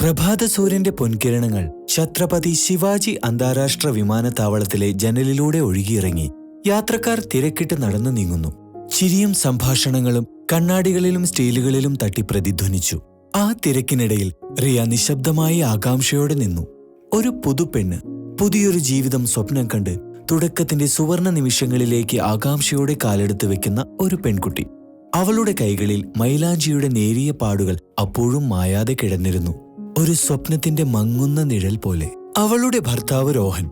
പ്രഭാത സൂര്യന്റെ പൊൻകിരണങ്ങൾ ഛത്രപതി ശിവാജി അന്താരാഷ്ട്ര വിമാനത്താവളത്തിലെ ജനലിലൂടെ ഒഴുകിയിറങ്ങി. യാത്രക്കാർ തിരക്കിട്ട് നടന്നു നീങ്ങുന്നു. ചിരിയും സംഭാഷണങ്ങളും കണ്ണാടികളിലും സ്റ്റീലുകളിലും തട്ടി പ്രതിധ്വനിച്ചു. ആ തിരക്കിനിടയിൽ റിയ നിശബ്ദമായി ആകാംക്ഷയോടെ നിന്നു. ഒരു പുതുപെണ്ണ്, പുതിയൊരു ജീവിതം സ്വപ്നം കണ്ട് തുടക്കത്തിന്റെ സുവർണ നിമിഷങ്ങളിലേക്ക് ആകാംക്ഷയോടെ കാലെടുത്ത് വെക്കുന്ന ഒരു പെൺകുട്ടി. അവളുടെ കൈകളിൽ മൈലാഞ്ചിയുടെ നേരിയ പാടുകൾ അപ്പോഴും മായാതെ കിടന്നിരുന്നു, ഒരു സ്വപ്നത്തിന്റെ മങ്ങുന്ന നിഴൽ പോലെ. അവളുടെ ഭർത്താവ് രോഹൻ,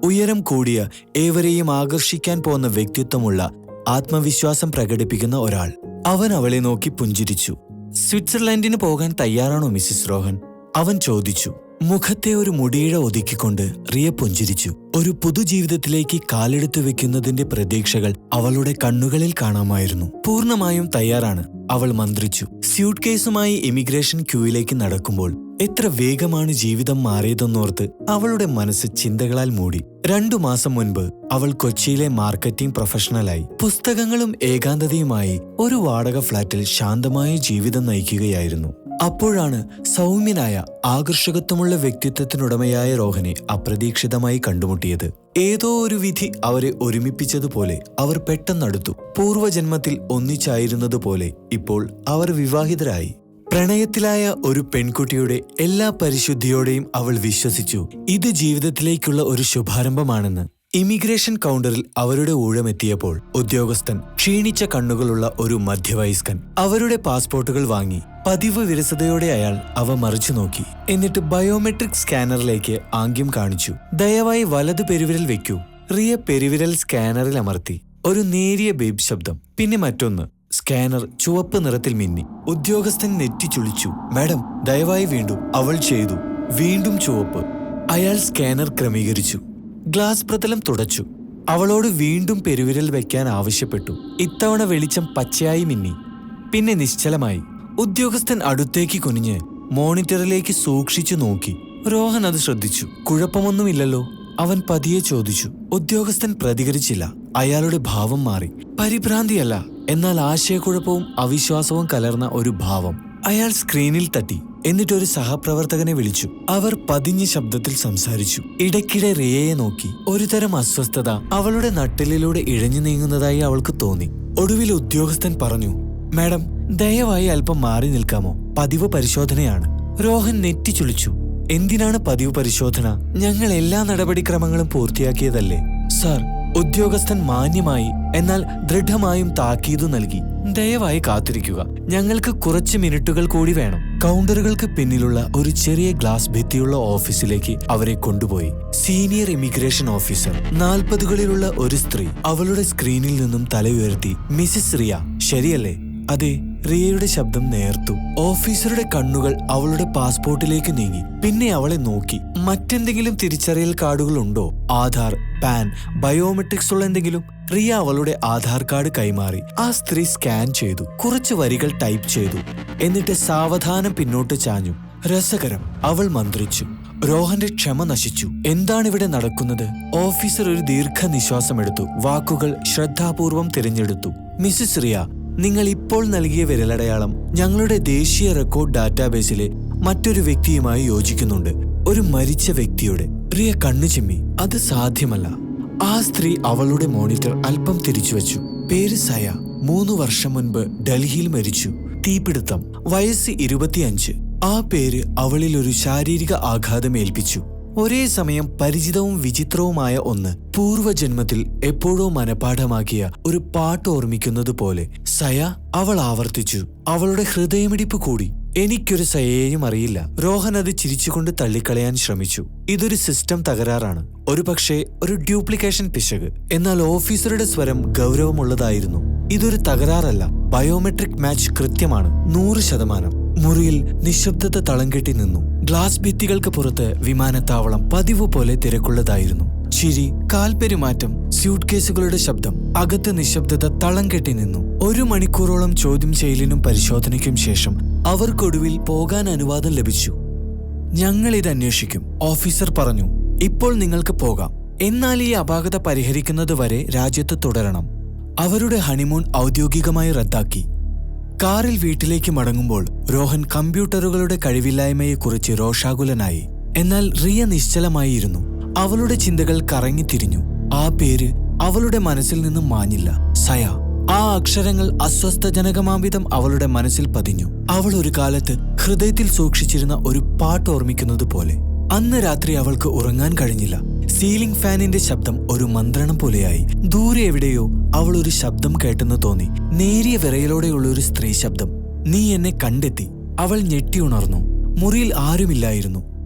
ഉയരം കൂടിയ, ഏവരെയും ആകർഷിക്കാൻ പോന്ന വ്യക്തിത്വമുള്ള, ആത്മവിശ്വാസം പ്രകടിപ്പിക്കുന്ന ഒരാൾ. അവൻ അവളെ നോക്കി പുഞ്ചിരിച്ചു. സ്വിറ്റ്സർലൻഡിന് പോകാൻ തയ്യാറാണോ മിസ്സിസ് രോഹൻ? അവൻ ചോദിച്ചു. മുഖത്തെ ഒരു മുടിയിഴ ഒതുക്കിക്കൊണ്ട് റിയ പുഞ്ചിരിച്ചു. ഒരു പുതുജീവിതത്തിലേക്ക് കാലെടുത്തു വെക്കുന്നതിന്റെ പ്രതീക്ഷകൾ അവളുടെ കണ്ണുകളിൽ കാണാമായിരുന്നു. പൂർണ്ണമായും തയ്യാറാണ്, അവൾ മന്ത്രിച്ചു. സ്യൂട്ട് കേസുമായി ഇമിഗ്രേഷൻ ക്യൂയിലേക്ക് നടക്കുമ്പോൾ എത്ര വേഗമാണ് ജീവിതം മാറിയതെന്നോർത്ത് അവളുടെ മനസ്സ് ചിന്തകളാൽ മൂടി. 2 മാസം മുൻപ് അവൾ കൊച്ചിയിലെ മാർക്കറ്റിംഗ് പ്രൊഫഷണലായി. പുസ്തകങ്ങളും ഏകാന്തതയുമായി ഒരു വാടക ഫ്ളാറ്റിൽ ശാന്തമായ ജീവിതം നയിക്കുകയായിരുന്നു. അപ്പോഴാണ് സൗമ്യനായ, ആകർഷകത്വമുള്ള വ്യക്തിത്വത്തിനുടമയായ രോഹനെ അപ്രതീക്ഷിതമായി കണ്ടുമുട്ടിയത്. ഏതോ ഒരു വിധി അവരെ ഒരുമിപ്പിച്ചതുപോലെ അവർ പെട്ടെന്നടുത്തു. പൂർവ്വജന്മത്തിൽ ഒന്നിച്ചായിരുന്നതുപോലെ ഇപ്പോൾ അവർ വിവാഹിതരായി. പ്രണയത്തിലായ ഒരു പെൺകുട്ടിയുടെ എല്ലാ പരിശുദ്ധിയോടെയും അവൾ വിശ്വസിച്ചു, ഇത് ജീവിതത്തിലേക്കുള്ള ഒരു ശുഭാരംഭമാണെന്ന്. ഇമിഗ്രേഷൻ കൗണ്ടറിൽ അവരുടെ ഊഴമെത്തിയപ്പോൾ ഉദ്യോഗസ്ഥൻ, ക്ഷീണിച്ച കണ്ണുകളുള്ള ഒരു മധ്യവയസ്കൻ, അവരുടെ പാസ്പോർട്ടുകൾ വാങ്ങി. പതിവ് വിരസതയോടെ അയാൾ അവ മറിച്ചു നോക്കി. എന്നിട്ട് ബയോമെട്രിക് സ്കാനറിലേക്ക് ആംഗ്യം കാണിച്ചു. ദയവായി വലത് പെരുവിരൽ വെക്കൂ. റിയ പെരുവിരൽ സ്കാനറിൽ അമർത്തി. ഒരു നേരിയ ബീപ് ശബ്ദം, പിന്നെ മറ്റൊന്ന്. സ്കാനർ ചുവപ്പ് നിറത്തിൽ മിന്നി. ഉദ്യോഗസ്ഥൻ നെറ്റി ചുളിച്ചു. മാഡം, ദയവായി വീണ്ടും. അവൾ ചെയ്തു. വീണ്ടും ചുവപ്പ്. അയാൾ സ്കാനർ ക്രമീകരിച്ചു. ഗ്ലാസ് പ്രതലം തുടച്ചു. അവളോട് വീണ്ടും പെരുവിരൽ വെക്കാൻ ആവശ്യപ്പെട്ടു. ഇത്തവണ വെളിച്ചം പച്ചയായി മിന്നി, പിന്നെ നിശ്ചലമായി. ഉദ്യോഗസ്ഥൻ അടുത്തേക്ക് കുനിഞ്ഞ് മോണിറ്ററിലേക്ക് സൂക്ഷിച്ചു നോക്കി. രോഹൻ അത് ശ്രദ്ധിച്ചു. കുഴപ്പമൊന്നുമില്ലല്ലോ, അവൻ പതിയെ ചോദിച്ചു. ഉദ്യോഗസ്ഥൻ പ്രതികരിച്ചില്ല. അയാളുടെ ഭാവം മാറി. പരിഭ്രാന്തിയല്ല, എന്നാൽ ആശയക്കുഴപ്പവും അവിശ്വാസവും കലർന്ന ഒരു ഭാവം. അയാൾ സ്ക്രീനിൽ തട്ടി. എന്നിട്ടൊരു സഹപ്രവർത്തകനെ വിളിച്ചു. അവർ പതിഞ്ഞ ശബ്ദത്തിൽ സംസാരിച്ചു. ഇടയ്ക്കിടെ റിയയെ നോക്കി. ഒരുതരം അസ്വസ്ഥത അവളുടെ നട്ടെല്ലിലൂടെ ഇഴഞ്ഞു നീങ്ങുന്നതായി അവൾക്ക് തോന്നി. ഒടുവിൽ ഉദ്യോഗസ്ഥൻ പറഞ്ഞു, മാഡം, ദയവായി അല്പം മാറി നിൽക്കാമോ? പതിവ് പരിശോധനയാണ്. രോഹൻ നെറ്റി ചുളിച്ചു. എന്തിനാണ് പതിവ് പരിശോധന? ഞങ്ങൾ എല്ലാ നടപടിക്രമങ്ങളും പൂർത്തിയാക്കിയതല്ലേ സാർ? ഉദ്യോഗസ്ഥൻ മാന്യമായി എന്നാൽ ദൃഢമായും താക്കീതു നൽകി. ദയവായി കാത്തിരിക്കുക, ഞങ്ങൾക്ക് കുറച്ച് മിനിറ്റുകൾ കൂടി വേണം. കൗണ്ടറുകൾക്ക് പിന്നിലുള്ള ഒരു ചെറിയ ഗ്ലാസ് ഭിത്തിയുള്ള ഓഫീസിലേക്ക് അവരെ കൊണ്ടുപോയി. സീനിയർ ഇമിഗ്രേഷൻ ഓഫീസർ, 40കളിലുള്ള ഒരു സ്ത്രീ, അവളുടെ സ്ക്രീനിൽ നിന്നും തല ഉയർത്തി. മിസ്സിസ് റിയ, ശരിയല്ലേ? അതെ. റിയയുടെ ശബ്ദം നേർത്തു. ഓഫീസറുടെ കണ്ണുകൾ അവളുടെ പാസ്പോർട്ടിലേക്ക് നീങ്ങി. പിന്നെ അവളെ നോക്കി. മറ്റെന്തെങ്കിലും തിരിച്ചറിയൽ കാർഡുകൾ ഉണ്ടോ? ആധാർ, പാൻ, ബയോമെട്രിക്സ് ഉള്ള എന്തെങ്കിലും? റിയ അവളുടെ ആധാർ കാർഡ് കൈമാറി. ആ സ്ത്രീ സ്കാൻ ചെയ്തു. കുറച്ച് വരികൾ ടൈപ്പ് ചെയ്തു. എന്നിട്ട് സാവധാനം പിന്നോട്ട് ചാഞ്ഞു. രസകരം, അവൾ മന്ത്രിച്ചു. രോഹന്റെ ക്ഷമ നശിച്ചു. എന്താണിവിടെ നടക്കുന്നത്? ഓഫീസർ ഒരു ദീർഘനിശ്വാസമെടുത്തു. വാക്കുകൾ ശ്രദ്ധാപൂർവം തിരഞ്ഞെടുത്തു. മിസ്സിസ് റിയ, നിങ്ങൾ ഇപ്പോൾ നൽകിയ വിരലടയാളം ഞങ്ങളുടെ ദേശീയ റെക്കോർഡ് ഡാറ്റാബേസിലെ മറ്റൊരു വ്യക്തിയുമായി യോജിക്കുന്നുണ്ട്. ഒരു മരിച്ച വ്യക്തിയുടെ. റിയ കണ്ണു ചിമ്മി. അത് സാധ്യമല്ല. ആ സ്ത്രീ അവളുടെ മോണിറ്റർ അല്പം തിരിച്ചുവച്ചു. പേര് സയ. 3 വർഷം മുൻപ് ഡൽഹിയിൽ മരിച്ചു. തീപിടുത്തം. വയസ്സ് 25. ആ പേര് അവളിൽ ഒരു ശാരീരിക ആഘാതം ഏൽപ്പിച്ചു. ഒരേ സമയം പരിചിതവും വിചിത്രവുമായ ഒന്ന്. പൂർവ്വജന്മത്തിൽ എപ്പോഴോ മനപാഠമാക്കിയ ഒരു പാട്ട് ഓർമ്മിക്കുന്നത് പോലെ. സയ, അവൾ ആവർത്തിച്ചു. അവളുടെ ഹൃദയമിടിപ്പ് കൂടി. എനിക്കൊരു സയയെയും അറിയില്ല. രോഹൻ അത് ചിരിച്ചുകൊണ്ട് തള്ളിക്കളയാൻ ശ്രമിച്ചു. ഇതൊരു സിസ്റ്റം തകരാറാണ്, ഒരുപക്ഷെ ഒരു ഡ്യൂപ്ലിക്കേഷൻ പിശക്. എന്നാൽ ഓഫീസറുടെ സ്വരം ഗൗരവമുള്ളതായിരുന്നു. ഇതൊരു തകരാറല്ല, ബയോമെട്രിക് മാച്ച് കൃത്യമാണ്, 100%. മുറിയിൽ നിശബ്ദത തളം കെട്ടി നിന്നു. ഗ്ലാസ് ഭിത്തികൾക്ക് പുറത്ത് വിമാനത്താവളം പതിവ് പോലെ തിരക്കുള്ളതായിരുന്നു. ചിരി, കാൽപെരുമാറ്റം, സ്യൂട്ട് കേസുകളുടെ ശബ്ദം. അകത്ത് നിശബ്ദത തളം കെട്ടി നിന്നു. 1 മണിക്കൂറോളം ചോദ്യം ചെയ്യലിനും പരിശോധനയ്ക്കും ശേഷം അവർക്കൊടുവിൽ പോകാൻ അനുവാദം ലഭിച്ചു. ഞങ്ങൾ ഇത് അന്വേഷിക്കും, ഓഫീസർ പറഞ്ഞു. ഇപ്പോൾ നിങ്ങൾക്ക് പോകാം. എന്നാൽ ഈ അപാകത പരിഹരിക്കുന്നതുവരെ രാജ്യത്ത് തുടരണം. അവരുടെ ഹണിമൂൺ ഔദ്യോഗികമായി റദ്ദാക്കി. കാറിൽ വീട്ടിലേക്ക് മടങ്ങുമ്പോൾ രോഹൻ കമ്പ്യൂട്ടറുകളുടെ കഴിവില്ലായ്മയെക്കുറിച്ച് രോഷാകുലനായി. എന്നാൽ റിയ നിശ്ചലമായിരുന്നു. അവളുടെ ചിന്തകൾ കറങ്ങിത്തിരിഞ്ഞു. ആ പേര് അവളുടെ മനസ്സിൽ നിന്നും മാഞ്ഞില്ല. സയ. ആ അക്ഷരങ്ങൾ അസ്വസ്ഥജനകമാംവിധം അവളുടെ മനസ്സിൽ പതിഞ്ഞു. അവൾ ഒരു കാലത്ത് ഹൃദയത്തിൽ സൂക്ഷിച്ചിരുന്ന ഒരു പാട്ട് ഓർമ്മിക്കുന്നത് പോലെ. അന്ന് രാത്രി അവൾക്ക് ഉറങ്ങാൻ കഴിഞ്ഞില്ല. സീലിംഗ് ഫാനിന്റെ ശബ്ദം ഒരു മന്ത്രണം പോലെയായി. ദൂരെ എവിടെയോ അവൾ ഒരു ശബ്ദം കേട്ടെന്ന് തോന്നി. നേരിയ വിറയലോടെയുള്ള ഒരു സ്ത്രീ ശബ്ദം. നീ എന്നെ കണ്ടെത്തി. അവൾ ഞെട്ടിയുണർന്നു. മുറിയിൽ ആരുമില്ലായിരുന്നു.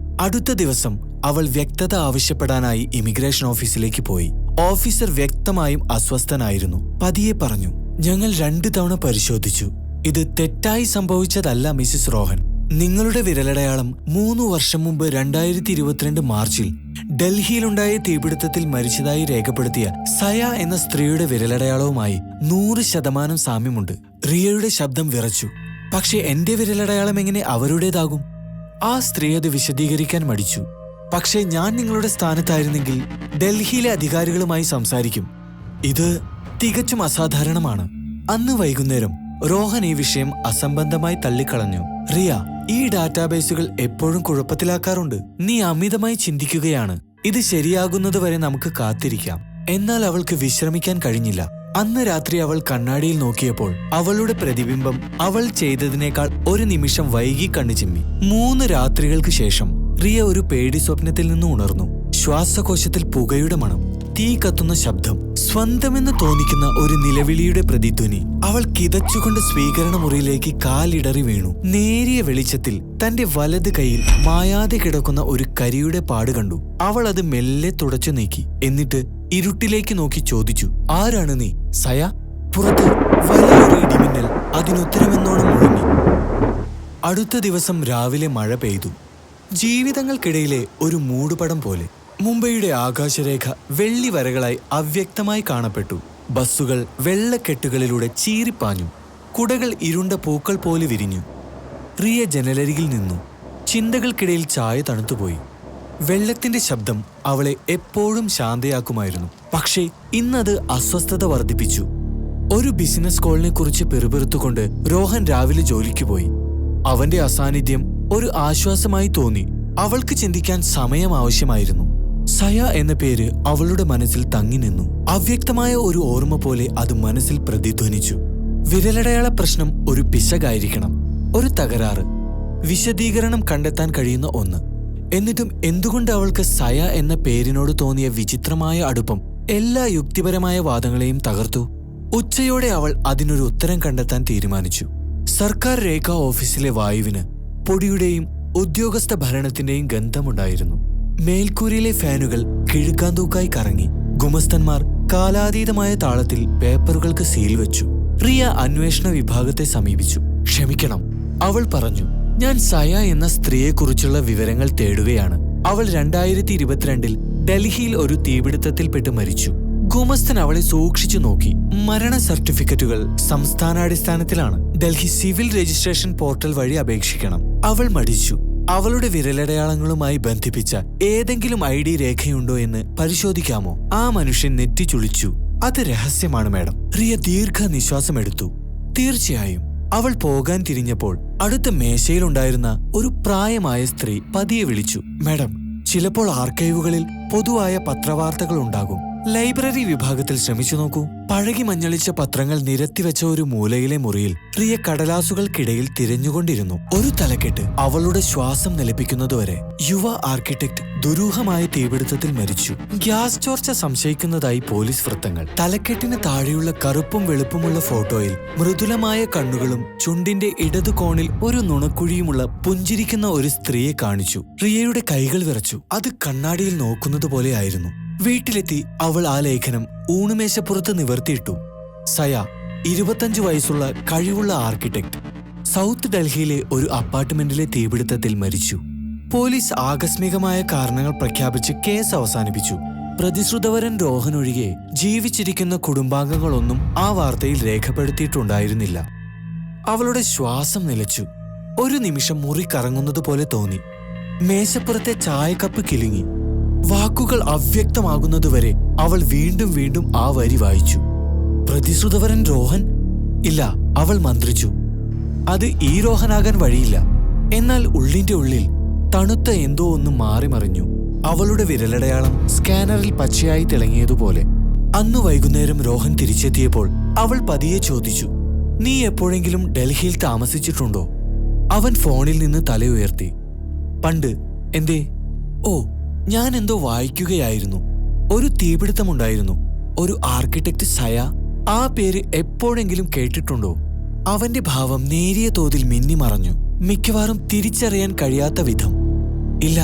അടുത്ത ദിവസം അവൾ വ്യക്തത ആവശ്യപ്പെടാനായി ഇമിഗ്രേഷൻ ഓഫീസിലേക്ക് പോയി. ഓഫീസർ വ്യക്തമായും അസ്വസ്ഥനായിരുന്നു. പതിയെ പറഞ്ഞു, ഞങ്ങൾ 2 തവണ പരിശോധിച്ചു. ഇത് തെറ്റായി സംഭവിച്ചതല്ല മിസ്സിസ് റോഹൻ. നിങ്ങളുടെ വിരലടയാളം 3 വർഷം മുമ്പ് 2022 മാർച്ചിൽ ഡൽഹിയിലുണ്ടായ തീപിടുത്തത്തിൽ മരിച്ചതായി രേഖപ്പെടുത്തിയ സയ എന്ന സ്ത്രീയുടെ വിരലടയാളവുമായി 100% സാമ്യമുണ്ട്. റിയയുടെ ശബ്ദം വിറച്ചു. പക്ഷെ എന്റെ വിരലടയാളം എങ്ങനെ അവരുടേതാകും? ആ സ്ത്രീ അത് വിശദീകരിക്കാൻ മടിച്ചു. പക്ഷേ ഞാൻ നിങ്ങളുടെ സ്ഥാനത്തായിരുന്നെങ്കിൽ ഡൽഹിയിലെ അധികാരികളുമായി സംസാരിക്കും. ഇത് തികച്ചും അസാധാരണമാണ്. അന്ന് വൈകുന്നേരം റോഹൻ ഈ വിഷയം അസംബന്ധമായി തള്ളിക്കളഞ്ഞു. റിയ, ഈ ഡാറ്റാബേസുകൾ എപ്പോഴും കുഴപ്പത്തിലാക്കാറുണ്ട്. നീ അമിതമായി ചിന്തിക്കുകയാണ്. ഇത് ശരിയാകുന്നതുവരെ നമുക്ക് കാത്തിരിക്കാം. എന്നാൽ അവൾക്ക് വിശ്രമിക്കാൻ കഴിഞ്ഞില്ല. അന്ന് രാത്രി അവൾ കണ്ണാടിയിൽ നോക്കിയപ്പോൾ അവളുടെ പ്രതിബിംബം അവൾ ചെയ്തതിനേക്കാൾ ഒരു നിമിഷം വൈകി കണ്ണു ചിമ്മി. 3 രാത്രികൾക്ക് ശേഷം റിയ ഒരു പേടി സ്വപ്നത്തിൽ നിന്ന് ഉണർന്നു. ശ്വാസകോശത്തിൽ പുകയുടെ മണം, തീ കത്തുന്ന ശബ്ദം, സ്വന്തമെന്ന് തോന്നിക്കുന്ന ഒരു നിലവിളിയുടെ പ്രതിധ്വനി. അവൾ കിതച്ചുകൊണ്ട് സ്വീകരണ മുറിയിലേക്ക് കാലിടറി വീണു. നേരിയ വെളിച്ചത്തിൽ തന്റെ വലത് കൈയിൽ മായാതെ കിടക്കുന്ന ഒരു കരിയുടെ പാട് കണ്ടു. അവൾ അത് മെല്ലെ തുടച്ചു നീക്കി. എന്നിട്ട് ഇരുട്ടിലേക്ക് നോക്കി ചോദിച്ചു, ആരാണ് നീ? സയ. പുറത്ത് വലിയൊരു ഇടിമിന്നൽ അതിനുത്തരമെന്നോണം മുഴങ്ങി. അടുത്ത ദിവസം രാവിലെ മഴ പെയ്തു. ജീവിതങ്ങൾക്കിടയിലെ ഒരു മൂടുപടം പോലെ. മുംബൈയുടെ ആകാശരേഖ വെള്ളി വരകളായി അവ്യക്തമായി കാണപ്പെട്ടു. ബസ്സുകൾ വെള്ളക്കെട്ടുകളിലൂടെ ചീറിപ്പാഞ്ഞു. കുടകൾ ഇരുണ്ട പൂക്കൾ പോലെ വിരിഞ്ഞു. റിയ ജനലരികിൽ നിന്നു. ചിന്തകൾക്കിടയിൽ ചായ തണുത്തുപോയി. വെള്ളത്തിന്റെ ശബ്ദം അവളെ എപ്പോഴും ശാന്തയാക്കുമായിരുന്നു. പക്ഷേ ഇന്നത് അസ്വസ്ഥത വർദ്ധിപ്പിച്ചു. ഒരു ബിസിനസ് കോളിനെ കുറിച്ച് പെറുപെറുത്തുകൊണ്ട് റോഹൻ രാവിലെ ജോലിക്ക് പോയി. അവന്റെ അസാന്നിധ്യം ഒരു ആശ്വാസമായി തോന്നി. അവൾക്ക് ചിന്തിക്കാൻ സമയം ആവശ്യമായിരുന്നു. സയ എന്ന പേര് അവളുടെ മനസ്സിൽ തങ്ങി നിന്നു. അവ്യക്തമായ ഒരു ഓർമ്മ പോലെ അത് മനസ്സിൽ പ്രതിധ്വനിച്ചു. വിരലടയാള പ്രശ്നം ഒരു പിശകായിരിക്കണം, ഒരു തകരാറ്, വിശദീകരണം കണ്ടെത്താൻ കഴിയുന്ന ഒന്ന്. എന്നിട്ടും എന്തുകൊണ്ട് അവൾക്ക് സയ എന്ന പേരിനോട് തോന്നിയ വിചിത്രമായ അടുപ്പം എല്ലാ യുക്തിപരമായ വാദങ്ങളെയും തകർത്തു? ഉച്ചയോടെ അവൾ അതിനൊരു ഉത്തരം കണ്ടെത്താൻ തീരുമാനിച്ചു. സർക്കാർ രേഖാ ഓഫീസിലെ വായുവിന് പൊടിയുടെയും ഉദ്യോഗസ്ഥ ഭരണത്തിന്റെയും ഗന്ധമുണ്ടായിരുന്നു. മേൽക്കൂരയിലെ ഫാനുകൾ കിഴുക്കാന്തൂക്കായി കറങ്ങി. ഗുമസ്തന്മാർ കാലാതീതമായ താളത്തിൽ പേപ്പറുകൾക്ക് സീൽ വെച്ചു. റിയ അന്വേഷണ വിഭാഗത്തെ സമീപിച്ചു. ക്ഷമിക്കണം, അവൾ പറഞ്ഞു. ഞാൻ സയ എന്ന സ്ത്രീയെക്കുറിച്ചുള്ള വിവരങ്ങൾ തേടുകയാണ്. അവൾ 2022 ഡൽഹിയിൽ ഒരു തീപിടുത്തത്തിൽപ്പെട്ട് മരിച്ചു. ഗുമസ്തൻ അവളെ സൂക്ഷിച്ചു നോക്കി. മരണ സർട്ടിഫിക്കറ്റുകൾ സംസ്ഥാനാടിസ്ഥാനത്തിലാണ്. ഡൽഹി സിവിൽ രജിസ്ട്രേഷൻ പോർട്ടൽ വഴി അപേക്ഷിക്കണം. അവൾ മടിച്ചു. അവളുടെ വിരലടയാളങ്ങളുമായി ബന്ധിപ്പിച്ച ഏതെങ്കിലും ID രേഖയുണ്ടോ എന്ന് പരിശോധിക്കാമോ? ആ മനുഷ്യൻ നെറ്റിച്ചുളിച്ചു. അത് രഹസ്യമാണ് മാഡം. റിയ ദീർഘനിശ്വാസമെടുത്തു. തീർച്ചയായും. അവൾ പോകാൻ തിരിഞ്ഞപ്പോൾ അടുത്ത മേശയിലുണ്ടായിരുന്ന ഒരു പ്രായമായ സ്ത്രീ പതിയെ വിളിച്ചു, മാഡം, ചിലപ്പോൾ ആർക്കൈവുകളിൽ പൊതുവായ പത്രവാർത്തകൾ ഉണ്ടാകും. ലൈബ്രറി വിഭാഗത്തിൽ ശ്രമിച്ചു നോക്കൂ. പഴകി മഞ്ഞളിച്ച പത്രങ്ങൾ നിരത്തിവെച്ച ഒരു മൂലയിലെ മുറിയിൽ റിയ കടലാസുകൾക്കിടയിൽ തിരഞ്ഞുകൊണ്ടിരുന്നു. ഒരു തലക്കെട്ട് അവളുടെ ശ്വാസം നിലപ്പിക്കുന്നതുവരെ. യുവ ആർക്കിടെക്ട് ദുരൂഹമായ തീപിടുത്തത്തിൽ മരിച്ചു. ഗ്യാസ് ചോർച്ച സംശയിക്കുന്നതായി പോലീസ് വൃത്തങ്ങൾ. തലക്കെട്ടിന് താഴെയുള്ള കറുപ്പും വെളുപ്പുമുള്ള ഫോട്ടോയിൽ മൃദുലമായ കണ്ണുകളും ചുണ്ടിന്റെ ഇടതു കോണിൽ ഒരു നുണക്കുഴിയുമുള്ള പുഞ്ചിരിക്കുന്ന ഒരു സ്ത്രീയെ കാണിച്ചു. റിയയുടെ കൈകൾ വിറച്ചു. അത് കണ്ണാടിയിൽ നോക്കുന്നത് പോലെയായിരുന്നു. വീട്ടിലെത്തി അവൾ ആ ലേഖനം ഊണുമേശപ്പുറത്ത് നിവർത്തിയിട്ടു. സയ, 25 വയസ്സുള്ള കഴിവുള്ള ആർക്കിടെക്ട്, സൗത്ത് ഡൽഹിയിലെ ഒരു അപ്പാർട്ട്മെന്റിലെ തീപിടുത്തത്തിൽ മരിച്ചു. പോലീസ് ആകസ്മികമായ കാരണങ്ങൾ പ്രഖ്യാപിച്ച് കേസ് അവസാനിപ്പിച്ചു. പ്രതിശ്രുതവരൻ രോഹൻ ഒഴികെ ജീവിച്ചിരിക്കുന്ന കുടുംബാംഗങ്ങളൊന്നും ആ വാർത്തയിൽ രേഖപ്പെടുത്തിയിട്ടുണ്ടായിരുന്നില്ല. അവളുടെ ശ്വാസം നിലച്ചു. ഒരു നിമിഷം മുറി കറങ്ങുന്നത് പോലെ തോന്നി. മേശപ്പുറത്തെ ചായക്കപ്പ് കിലുങ്ങി. വാക്കുകൾ അവ്യക്തമാകുന്നതുവരെ അവൾ വീണ്ടും വീണ്ടും ആ വരി വായിച്ചു. പ്രതിശ്രുതവരൻ രോഹൻ? ഇല്ല, അവൾ മന്ത്രിച്ചു. അത് ഈ രോഹനാകാൻ വഴിയില്ല. എന്നാൽ ഉള്ളിന്റെ ഉള്ളിൽ തണുത്ത എന്തോ ഒന്ന് മാറിമറിഞ്ഞു. അവളുടെ വിരലടയാളം സ്കാനറിൽ പച്ചയായി തിളങ്ങിയതുപോലെ. അന്നു വൈകുന്നേരം രോഹൻ തിരിച്ചെത്തിയപ്പോൾ അവൾ പതിയെ ചോദിച്ചു, നീ എപ്പോഴെങ്കിലും ഡൽഹിയിൽ താമസിച്ചിട്ടുണ്ടോ? അവൻ ഫോണിൽ നിന്ന് തലയുയർത്തി. പണ്ട്. എന്തേ? ഓ, ഞാൻ എന്തോ വായിക്കുകയായിരുന്നു. ഒരു തീപിടുത്തമുണ്ടായിരുന്നു. ഒരു ആർക്കിടെക്ട് സയ. ആ പേര് എപ്പോഴെങ്കിലും കേട്ടിട്ടുണ്ടോ? അവന്റെ ഭാവം നേരിയ തോതിൽ മിന്നിമറഞ്ഞു, മിക്കവാറും തിരിച്ചറിയാൻ കഴിയാത്ത വിധം. ഇല്ല,